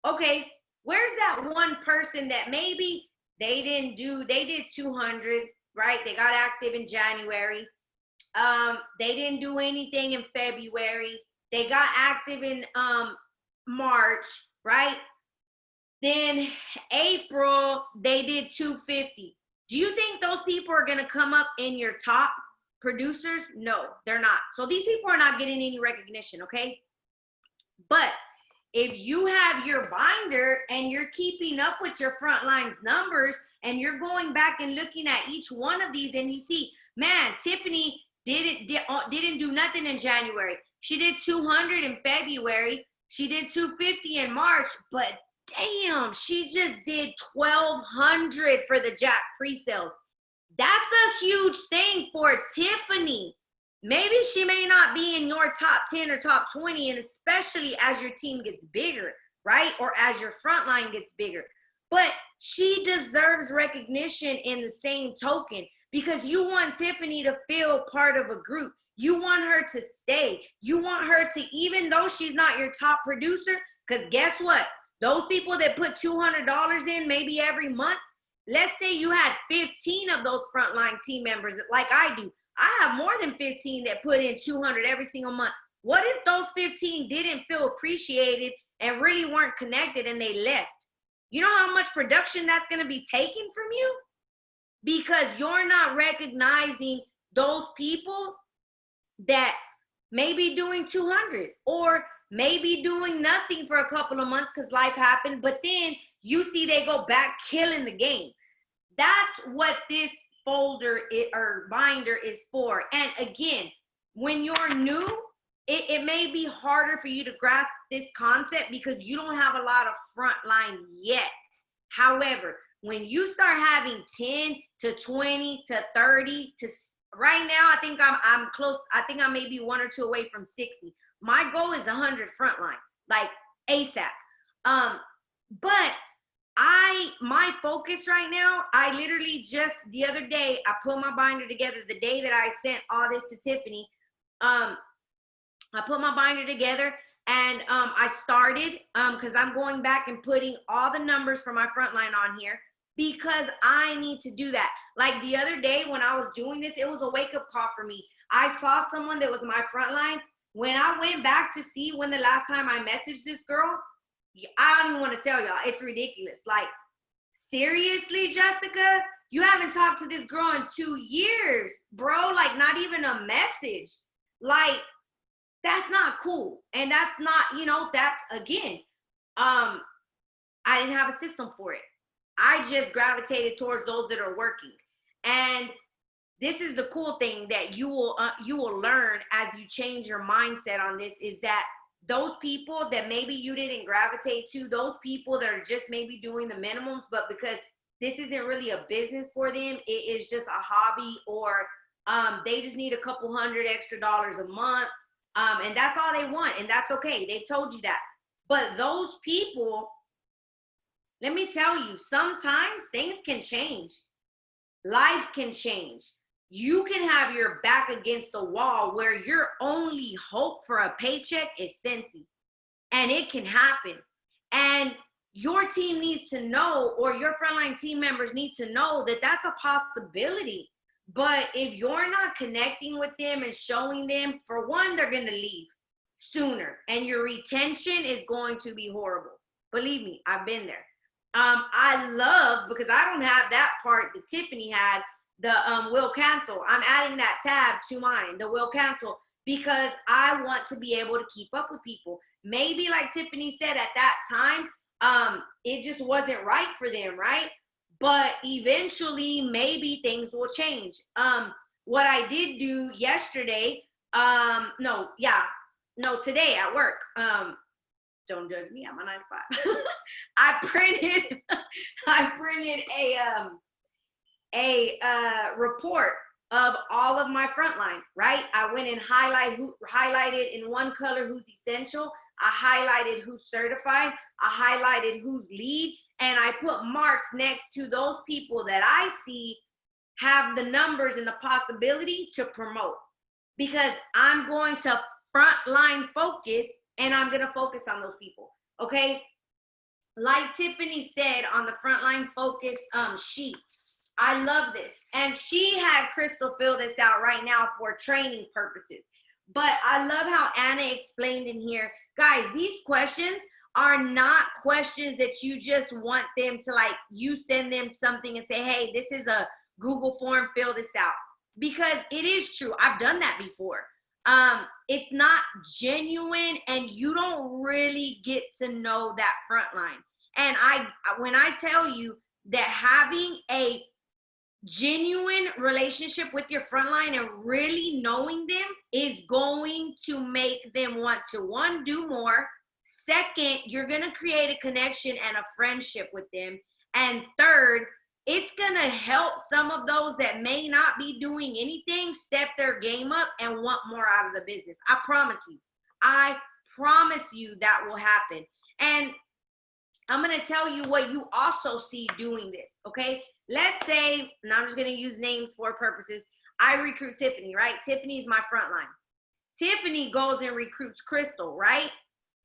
okay, where's that one person that maybe they did 200, right? They got active in January. They didn't do anything in February. They got active in March, right? Then April, they did 250. Do you think those people are going to come up in your top producers? No, they're not. So these people are not getting any recognition, okay? But if you have your binder and you're keeping up with your Frontline's numbers, and you're going back and looking at each one of these, and you see, man, Tiffany didn't do nothing in January. She did 200 in February. She did 250 in March, but damn, she just did 1,200 for the Jack pre-sales. That's a huge thing for Tiffany. Maybe she may not be in your top 10 or top 20, and especially as your team gets bigger, right? Or as your Frontline gets bigger. But she deserves recognition in the same token, because you want Tiffany to feel part of a group. You want her to stay. You want her to, even though she's not your top producer, because guess what? Those people that put $200 in maybe every month, let's say you had 15 of those Frontline team members like I do. I have more than 15 that put in 200 every single month. What if those 15 didn't feel appreciated and really weren't connected and they left? You know how much production that's going to be taken from you? Because you're not recognizing those people that may be doing 200, or maybe doing nothing for a couple of months because life happened, but then you see they go back killing the game. That's what this folder or binder is for. And again, when you're new, it may be harder for you to grasp this concept because you don't have a lot of Frontline yet. However, when you start having 10 to 20 to 30 to right now, I think I'm close. I think I may be 1 or 2 away from 60. My goal is 100 Frontline, like ASAP. But my focus right now, I literally just the other day, I put my binder together the day that I sent all this to Tiffany. I put my binder together and I started because I'm going back and putting all the numbers for my Frontline on here because I need to do that. Like the other day when I was doing this, it was a wake-up call for me. I saw someone that was my Frontline. When I went back to see when the last time I messaged this girl, I don't even want to tell y'all. It's ridiculous. Like, seriously, Jessica? You haven't talked to this girl in 2 years, bro. Like, not even a message. Like, that's not cool. And that's not, that's, again, I didn't have a system for it. I just gravitated towards those that are working. And this is the cool thing that you will learn as you change your mindset on this, is that those people that maybe you didn't gravitate to, those people that are just maybe doing the minimums, but because this isn't really a business for them, it is just a hobby, or they just need a couple $100 extra a month, and that's all they want, and that's okay. They've told you that. But those people, let me tell you, sometimes things can change. Life can change. You can have your back against the wall where your only hope for a paycheck is Scentsy. And it can happen. And your team needs to know, or your frontline team members need to know that that's a possibility. But if you're not connecting with them and showing them, for one, they're going to leave sooner. And your retention is going to be horrible. Believe me, I've been there. I love, because I don't have that part that Tiffany had, the will cancel. I'm adding that tab to mine, the will cancel, because I want to be able to keep up with people. Maybe like Tiffany said, at that time, it just wasn't right for them, right? But eventually, maybe things will change. What I did do yesterday, today at work, don't judge me, I'm a 9 to 5. I printed a report of all of my frontline, right? I went and highlighted in one color who's essential. I highlighted who's certified. I highlighted who's lead, and I put marks next to those people that I see have the numbers and the possibility to promote, because I'm going to frontline focus, and I'm going to focus on those people. Okay. Like Tiffany said on the frontline focus sheet, I love this. And she had Crystal fill this out right now for training purposes. But I love how Anna explained in here, guys, these questions are not questions that you just want them to, like, you send them something and say, hey, this is a Google form, fill this out. Because it is true. I've done that before. It's not genuine, and you don't really get to know that frontline. And when I tell you that having a genuine relationship with your frontline and really knowing them is going to make them want to, one, do more. Second, you're going to create a connection and a friendship with them. And third, it's going to help some of those that may not be doing anything step their game up and want more out of the business. I promise you. I promise you that will happen. And I'm going to tell you what you also see doing this, okay? Let's say, and I'm just going to use names for purposes, I recruit Tiffany, right? Tiffany's my frontline. Tiffany goes and recruits Crystal, right?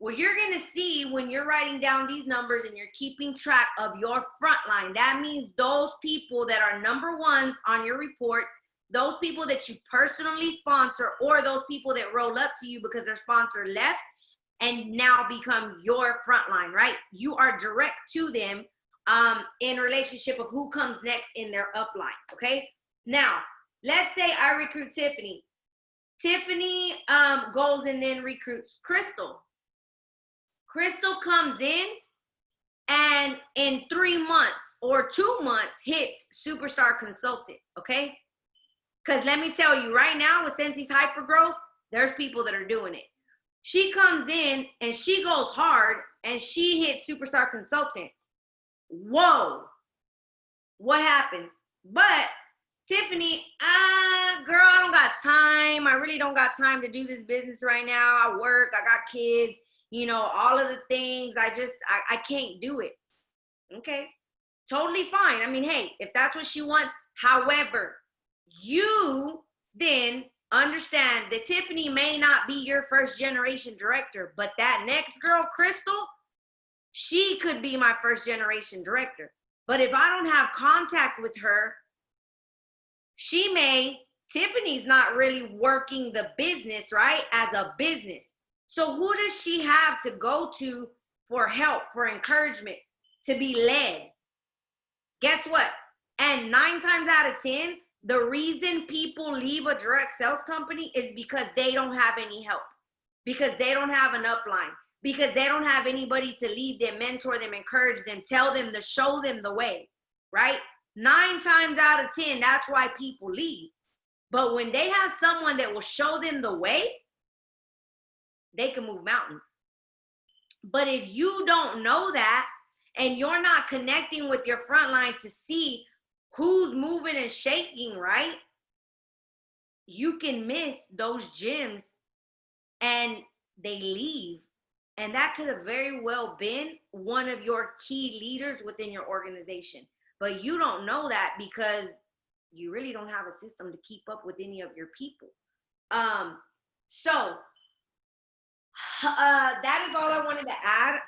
Well, you're going to see when you're writing down these numbers and you're keeping track of your frontline, that means those people that are number ones on your reports, those people that you personally sponsor, or those people that roll up to you because their sponsor left and now become your frontline, right? You are direct to them in relationship of who comes next in their upline, okay? Now, let's say I recruit Tiffany. Tiffany goes and then recruits Crystal. Crystal comes in and in 3 months or 2 months hits Superstar Consultant, okay? Because let me tell you, right now with Scentsy's hypergrowth, there's people that are doing it. She comes in and she goes hard and she hits Superstar Consultant. Whoa, what happens? But Tiffany, girl, I don't got time. I really don't got time to do this business right now. I work, I got kids, you know, all of the things. I can't do it. Okay, totally fine. I mean, hey, if that's what she wants. However, you then understand that Tiffany may not be your first generation director, but that next girl, Crystal, she could be my first generation director. But if I don't have contact with her, Tiffany's not really working the business, right? As a business. So who does she have to go to for help, for encouragement, to be led? Guess what? And 9 times out of 10, the reason people leave a direct sales company is because they don't have any help, because they don't have an upline, because they don't have anybody to lead them, mentor them, encourage them, tell them, to show them the way, right? 9 times out of 10, that's why people leave. But when they have someone that will show them the way, they can move mountains. But if you don't know that and you're not connecting with your frontline to see who's moving and shaking, right? You can miss those gems and they leave. And that could have very well been one of your key leaders within your organization. But you don't know that because you really don't have a system to keep up with any of your people. So that is all I wanted to add.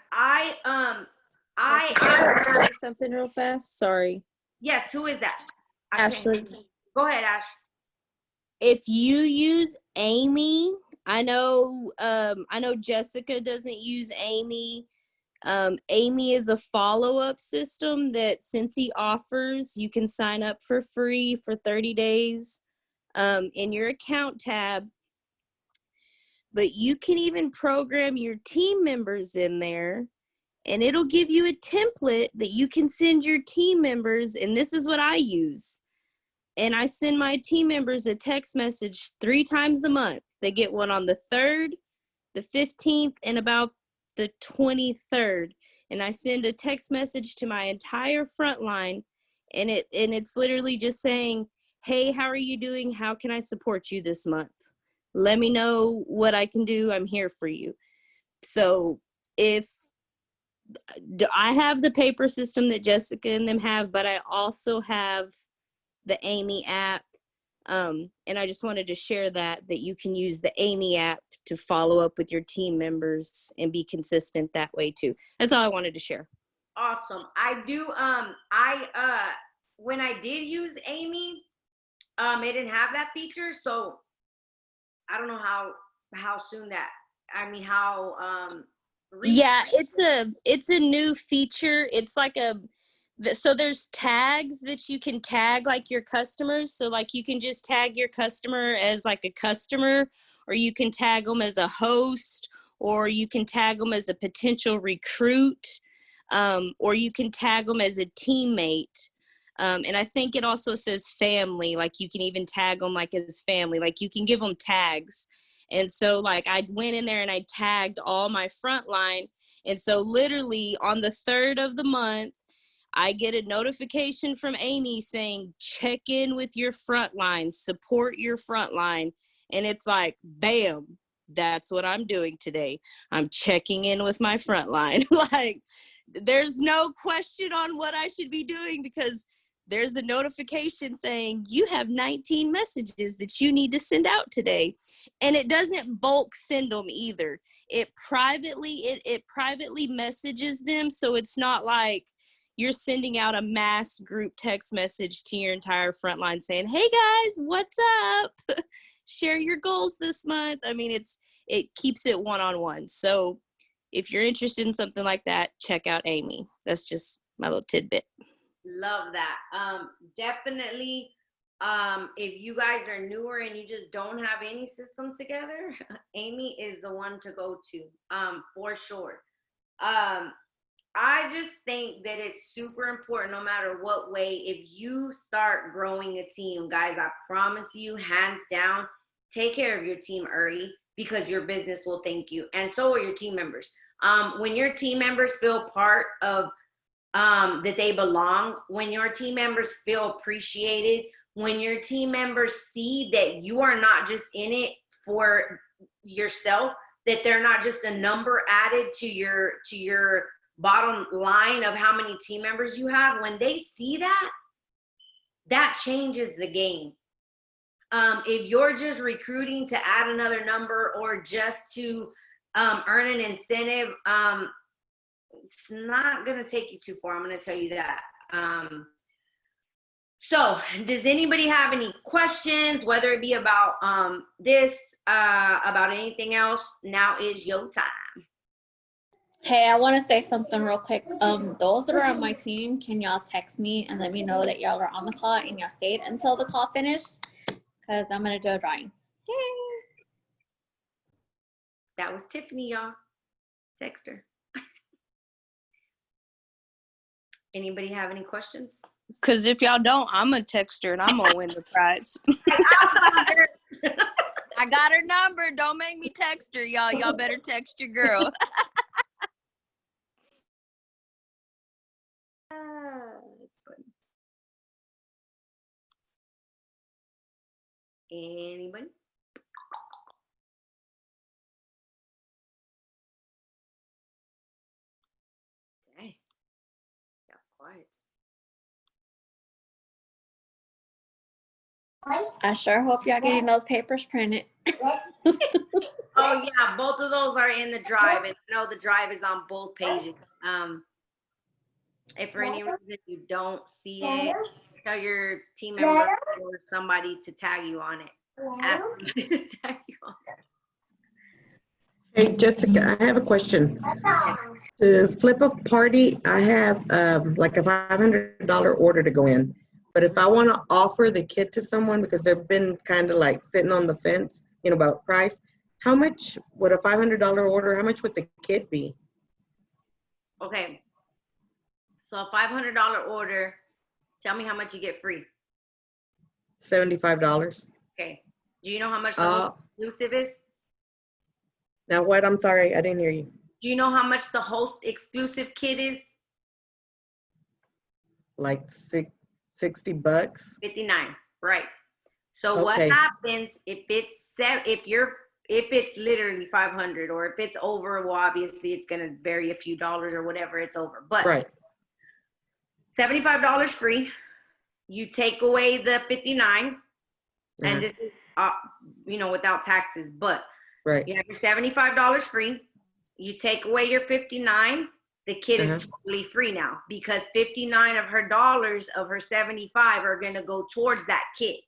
Say something real fast. Sorry. Yes, who is that? Ashley. Go ahead, Ash. If you use Amy, I know Jessica doesn't use Amy. Amy is a follow-up system that Scentsy offers. You can sign up for free for 30 days in your account tab. But you can even program your team members in there, and it'll give you a template that you can send your team members, and this is what I use. And I send my team members a text message 3 times a month. They get one on the 3rd, the 15th, and about the 23rd. And I send a text message to my entire frontline, and it's literally just saying, hey, how are you doing? How can I support you this month? Let me know what I can do. I'm here for you. So if I have the paper system that Jessica and them have, but I also have the Amy app. And I just wanted to share that you can use the Amy app to follow up with your team members and be consistent that way too. That's all I wanted to share. Awesome. I do, when I did use Amy, it didn't have that feature. So I don't know how soon that, yeah, it's a new feature. It's like so there's tags that you can tag like your customers. So like you can just tag your customer as like a customer, or you can tag them as a host, or you can tag them as a potential recruit, or you can tag them as a teammate. And I think it also says family, like you can even tag them like as family, like you can give them tags. And so like I went in there and I tagged all my frontline. And so literally on the 3rd of the month, I get a notification from Amy saying, check in with your frontline, support your frontline. And it's like, bam, that's what I'm doing today. I'm checking in with my frontline. Like, there's no question on what I should be doing because there's a notification saying you have 19 messages that you need to send out today. And it doesn't bulk send them either. It privately messages them. So it's not like you're sending out a mass group text message to your entire frontline saying, hey guys, what's up? Share your goals this month. I mean, it keeps it one-on-one. So if you're interested in something like that, check out Amy. That's just my little tidbit. Love that. Definitely, if you guys are newer and you just don't have any system together, Amy is the one to go to, for sure. I just think that it's super important, no matter what way, if you start growing a team, guys, I promise you, hands down, take care of your team early because your business will thank you. And so will your team members. When your team members feel part of, that they belong, when your team members feel appreciated, when your team members see that you are not just in it for yourself, that they're not just a number added to your bottom line of how many team members you have, when they see that, that changes the game. If you're just recruiting to add another number or just to earn an incentive, it's not going to take you too far. I'm going to tell you that. So does anybody have any questions, whether it be about this, about anything else? Now is your time. Hey, I want to say something real quick. Those that are on my team, can y'all text me and let me know that y'all are on the call and y'all stayed until the call finished? Because I'm going to do a drawing. Yay! That was Tiffany, y'all. Text her. Anybody have any questions? Because if y'all don't, I'm going to text her and I'm going to win the prize. I got her number. Don't make me text her, y'all. Y'all better text your girl. Anybody? Dang. Got quiet. I sure hope y'all getting those papers printed. Oh yeah, both of those are in the drive, and I know the drive is on both pages. If for any reason you don't see it, tell your team member or somebody to tag you on it. Ask somebody to tag you on it. Hey, Jessica, I have a question. To flip a party, I have like a $500 order to go in. But if I want to offer the kit to someone because they've been kind of like sitting on the fence, about price, how much would a $500 order, how much would the kit be? Okay. So a $500 order, tell me how much you get free. $75. Okay. Do you know how much the host exclusive is? Now what? I'm sorry, I didn't hear you. Do you know how much the host exclusive kit is? Like $60? 59, right. So what Okay. happens if it's literally 500, or if it's over, well, obviously it's going to vary a few dollars or whatever it's over. But Right. $75 free. You take away the 59, and this is without taxes, but Right. you have your $75 free. You take away your 59, the kit is totally free now, because 59 of her dollars of her 75 are going to go towards that kit.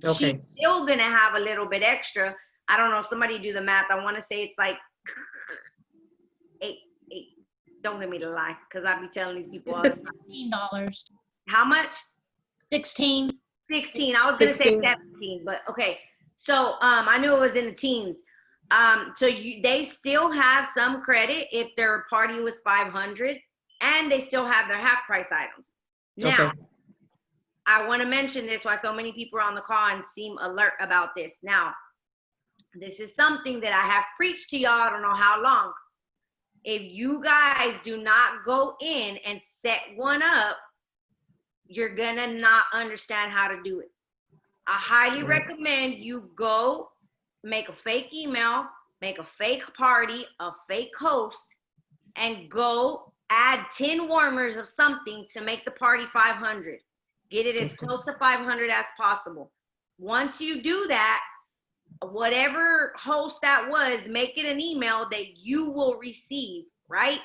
Okay. She's still going to have a little bit extra. I don't know, somebody do the math. I want to say it's like eight. Don't give me the lie, because I be telling these people all the time. $16. How much? 16. 16. I was going to say 17, but okay. So I knew it was in the teens. So they still have some credit if their party was 500, and they still have their half price items. Now, Okay. I want to mention this why so many people are on the call and seem alert about this. Now, this is something that I have preached to y'all, I don't know how long. If you guys do not go in and set one up, you're going to not understand how to do it. I highly recommend you go make a fake email, make a fake party, a fake host, and go add 10 warmers of something to make the party 500. Get it as close to 500 as possible. Once you do that, whatever host that was, make it an email that you will receive, right?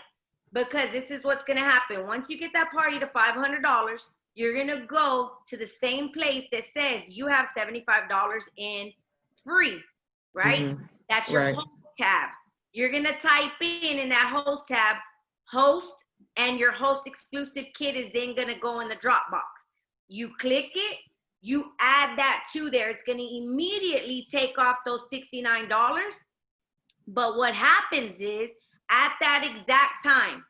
Because this is what's going to happen. Once you get that party to $500, you're going to go to the same place that says you have $75 in free, right? That's your host tab. You're going to type in that host tab, host, and your host exclusive kit is then going to go in the Dropbox. You click it, you add that to there. It's going to immediately take off those $69. But what happens is, at that exact time,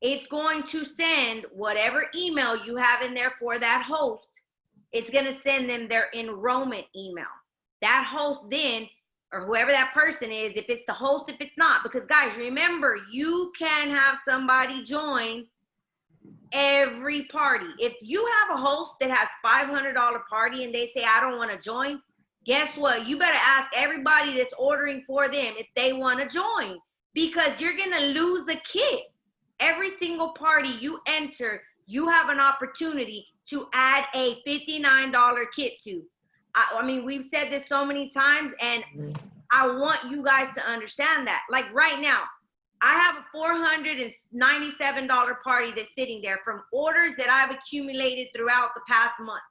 it's going to send whatever email you have in there for that host. It's going to send them their enrollment email. That host then, or whoever that person is, if it's the host, if it's not, because guys, remember, you can have somebody join every party. If you have a host that has $500 party and they say, I don't want to join, guess what? You better ask everybody that's ordering for them if they want to join, because you're going to lose the kit. Every single party you enter, you have an opportunity to add a $59 kit to. I mean, we've said this so many times, and I want you guys to understand that. Like right now, I have a $497 party that's sitting there from orders that I've accumulated throughout the past month,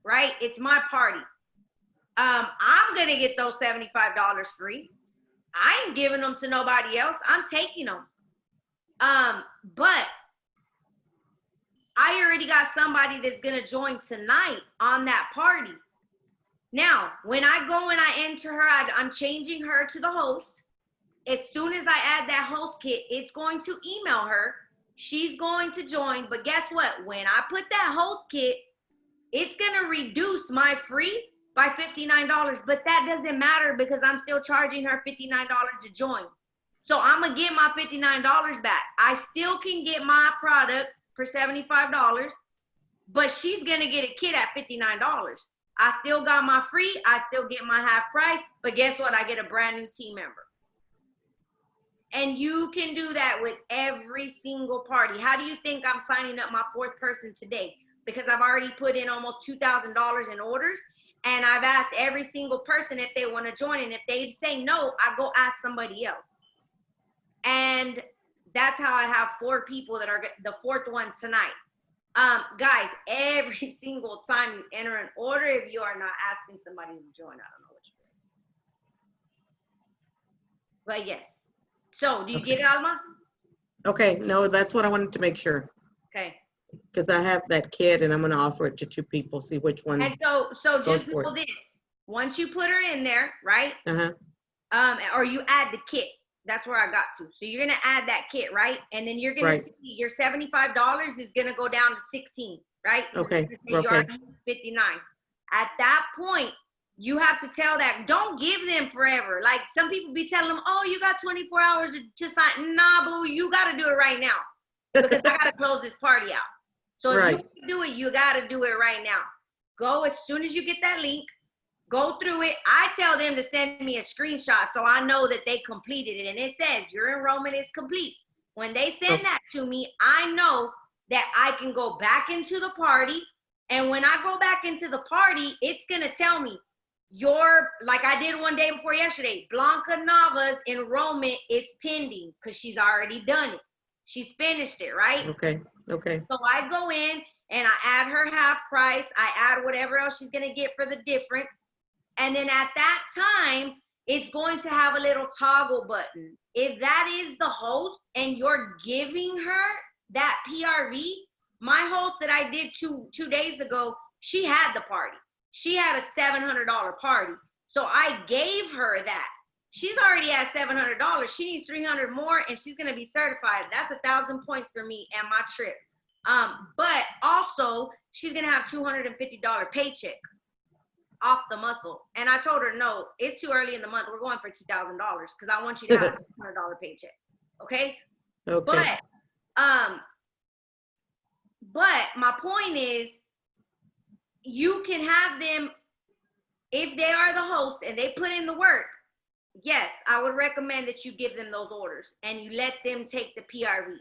right? It's my party. I'm going to get those $75 free. I ain't giving them to nobody else. I'm taking them. But I already got somebody that's going to join tonight on that party. Now, when I go and I enter her, I'm changing her to the host. As soon as I add that host kit, it's going to email her. She's going to join. But guess what? When I put that host kit, it's going to reduce my free by $59. But that doesn't matter because I'm still charging her $59 to join. So I'm going to get my $59 back. I still can get my product for $75, but she's going to get a kit at $59. I still got my free, I still get my half price, but guess what? I get a brand new team member. And you can do that with every single party. How do you think I'm signing up my 4th person today? Because I've already put in almost $2,000 in orders, and I've asked every single person if they want to join. And if they say no, I go ask somebody else. And that's how I have 4 people that are the 4th one tonight. Guys, every single time you enter an order, if you are not asking somebody to join, I don't know what you're doing. But yes. So do you get it, Alma? Okay, no, that's what I wanted to make sure. Okay. Because I have that kit and I'm gonna offer it to 2 people, see which one. And so goes just for know it. this. Once you put her in there, right? Or you add the kit. That's where I got to. So you're gonna add that kit, right? And then you're gonna see your $75 is gonna go down to 16, right? Okay, You already used 59. At that point, you have to tell that, don't give them forever. Like some people be telling them, oh, you got 24 hours to sign. Nah, boo, you gotta do it right now. Because I gotta close this party out. So if you do it, you gotta do it right now. Go as soon as you get that link, go through it. I tell them to send me a screenshot so I know that they completed it. And it says your enrollment is complete. When they send that to me, I know that I can go back into the party. And when I go back into the party, it's gonna tell me like I did one day before yesterday, Blanca Nava's enrollment is pending because she's already done it. She's finished it, right? Okay. So I go in and I add her half price. I add whatever else she's gonna get for the difference. And then at that time, it's going to have a little toggle button. If that is the host and you're giving her that PRV, my host that I did two days ago, she had the party. She had a $700 party. So I gave her that. She's already at $700. She needs 300 more and she's gonna be certified. That's 1,000 points for me and my trip. But also she's gonna have $250 paycheck off the muscle. And I told her, no, it's too early in the month. We're going for $2,000 because I want you to have a $600 paycheck. Okay? Okay. But my point is, you can have them, if they are the host and they put in the work, yes, I would recommend that you give them those orders and you let them take the PRV.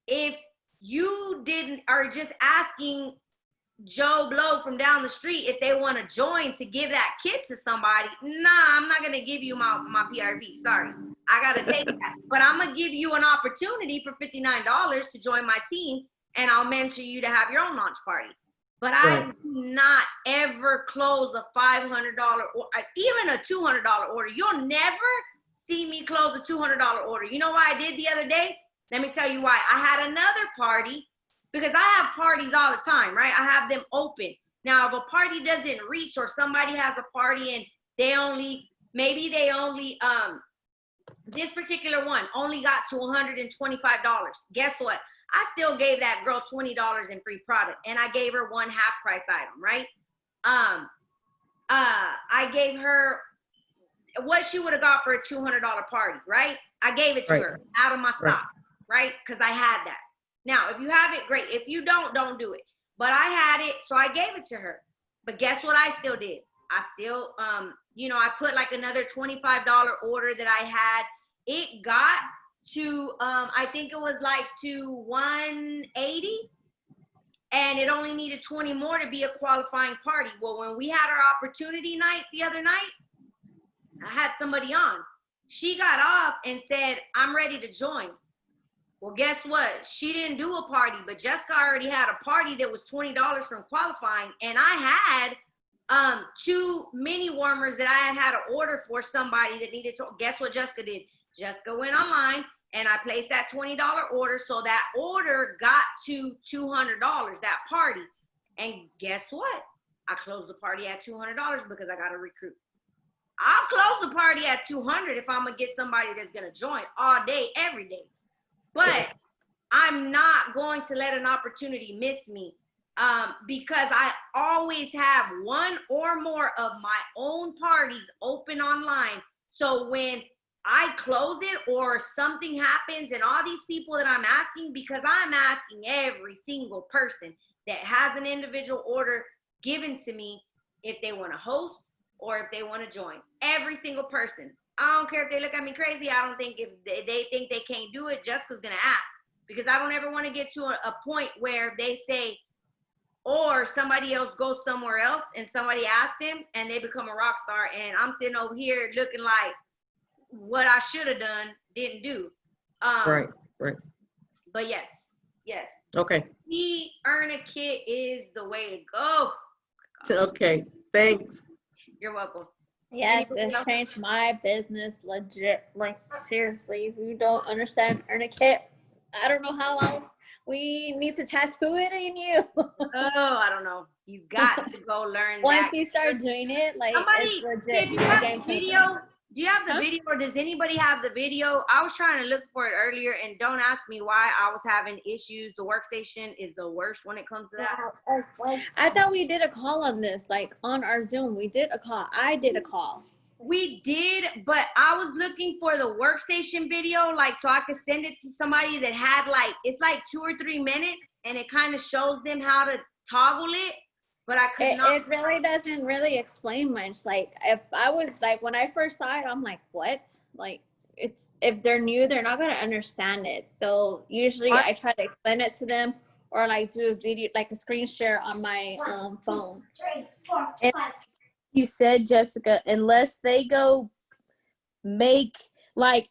If you are just asking Joe Blow from down the street if they want to join to give that kit to somebody, nah, I'm not going to give you my PRV. Sorry. I got to take that. But I'm going to give you an opportunity for $59 to join my team, and I'll mentor you to have your own launch party. But I do not ever close a $500 or even a $200 order. You'll never see me close a $200 order. You know why I did the other day? Let me tell you why. I had another party, because I have parties all the time, right? I have them open. Now, if a party doesn't reach or somebody has a party and maybe they only, this particular one only got to $125. Guess what? I still gave that girl $20 in free product, and I gave her one half price item, right? I gave her what she would have got for a $200 party, right? I gave it to her out of my stock, right? Because I had that. Now, if you have it, great. If you don't do it. But I had it, so I gave it to her. But guess what I still did? I still, I put like another $25 order that I had. It got to, I think it was like to 180. And it only needed 20 more to be a qualifying party. Well, when we had our opportunity night the other night, I had somebody on. She got off and said, I'm ready to join. Well, guess what? She didn't do a party, but Jessica already had a party that was $20 from qualifying. And I had 2 mini warmers that I had to order for somebody that needed to. Guess what Jessica did? Jessica went online and I placed that $20 order. So that order got to $200, that party. And guess what? I closed the party at $200 because I got to recruit. I'll close the party at $200 if I'm going to get somebody that's going to join all day, every day. But I'm not going to let an opportunity miss me because I always have 1 or more of my own parties open online. So when I close it or something happens and all these people that I'm asking, because I'm asking every single person that has an individual order given to me, if they want to host or if they want to join. Every single person. I don't care if they look at me crazy. I don't think if they think they can't do it, Jessica's going to ask. Because I don't ever want to get to a point where they say, or somebody else goes somewhere else and somebody asks them and they become a rock star and I'm sitting over here looking like what I should have done, didn't do. Right. But yes. Okay. Earn a kit is the way to go. Okay. Thanks. You're welcome. Yes, Anybody it's else? changed my business legit. Like, seriously, if you don't understand earn a kit, I don't know how else we need to tattoo it in you. Oh, I don't know. You got to go learn Once that. you start doing it, like, Somebody, it's legit. did you It's a have game the changer. video? Do you have the Huh? video or does anybody have the video? I was trying to look for it earlier and don't ask me why I was having issues. The workstation is the worst when it comes to that. I thought we did a call on this, like on our Zoom. We did a call. I did a call. We did, but I was looking for the workstation video, like so I could send it to somebody that had like, it's like 2 or 3 minutes and it kind of shows them how to toggle it, but I could not. It really doesn't really explain much. Like, if I was like, when I first saw it, I'm like, what? Like, it's, if they're new, they're not going to understand it. So usually I try to explain it to them or like do a video, like a screen share on my phone. And you said, Jessica, unless they go make like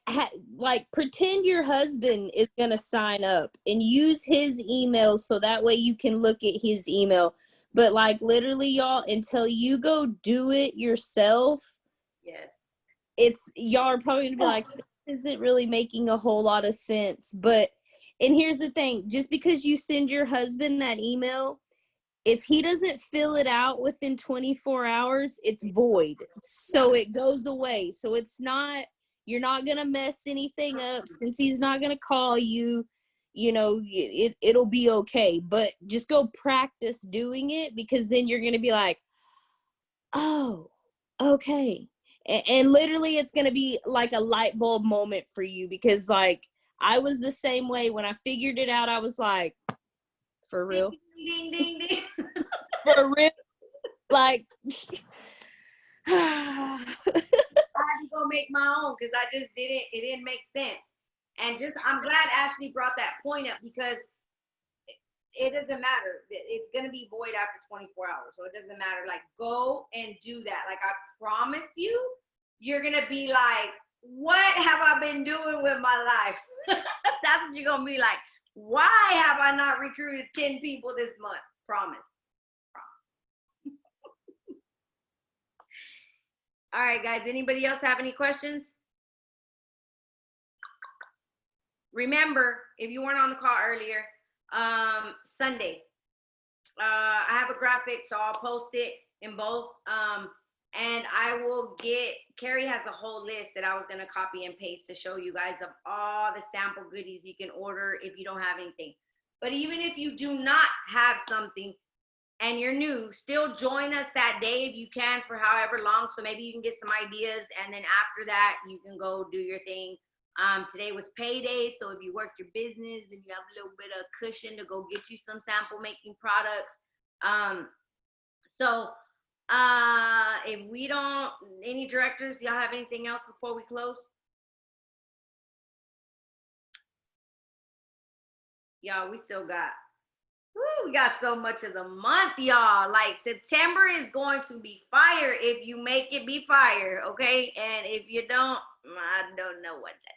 pretend your husband is gonna sign up and use his email so that way you can look at his email. But like literally, y'all, until you go do it yourself, Yes. y'all are probably gonna be like, this isn't really making a whole lot of sense. But and here's the thing, just because you send your husband that email, if he doesn't fill it out within 24 hours, it's void. So it goes away. So it's not, you're not going to mess anything up since he's not going to call you, you know, it'll be okay. But just go practice doing it because then you're going to be like, oh, okay. And literally it's going to be like a light bulb moment for you because like I was the same way when I figured it out. I was like, for real? Ding, ding, ding, ding. For real, like I had to go make my own because it didn't make sense. And just, I'm glad Ashley brought that point up because it doesn't matter. It's going to be void after 24 hours. So it doesn't matter. Like, go and do that. Like, I promise you, you're going to be like, what have I been doing with my life? That's what you're going to be like. Why have I not recruited 10 people this month? Promise. All right, guys. Anybody else have any questions? Remember, if you weren't on the call earlier, Sunday, I have a graphic, so I'll post it in both. And I will Carrie has a whole list that I was going to copy and paste to show you guys of all the sample goodies you can order if you don't have anything. But even if you do not have something and you're new, still join us that day if you can for however long. So maybe you can get some ideas. And then after that, you can go do your thing. Today was payday. So if you work your business and you have a little bit of cushion to go get you some sample making products. If we don't, any directors, y'all have anything else before we close? Y'all, we still got, we got so much of the month, y'all. Like, September is going to be fire if you make it be fire, okay? And if you don't, I don't know what to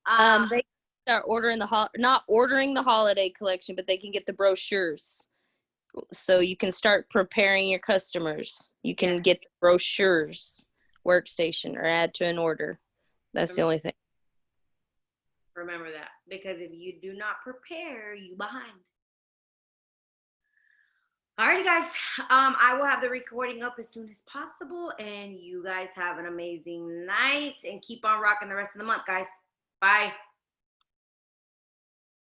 tell you. they start ordering not ordering the holiday collection, but they can get the brochures. So you can start preparing your customers. You can get the brochures workstation or add to an order. That's the only thing. Remember that, because if you do not prepare, you behind. Alrighty, guys. I will have the recording up as soon as possible, and you guys have an amazing night and keep on rocking the rest of the month, guys. Bye.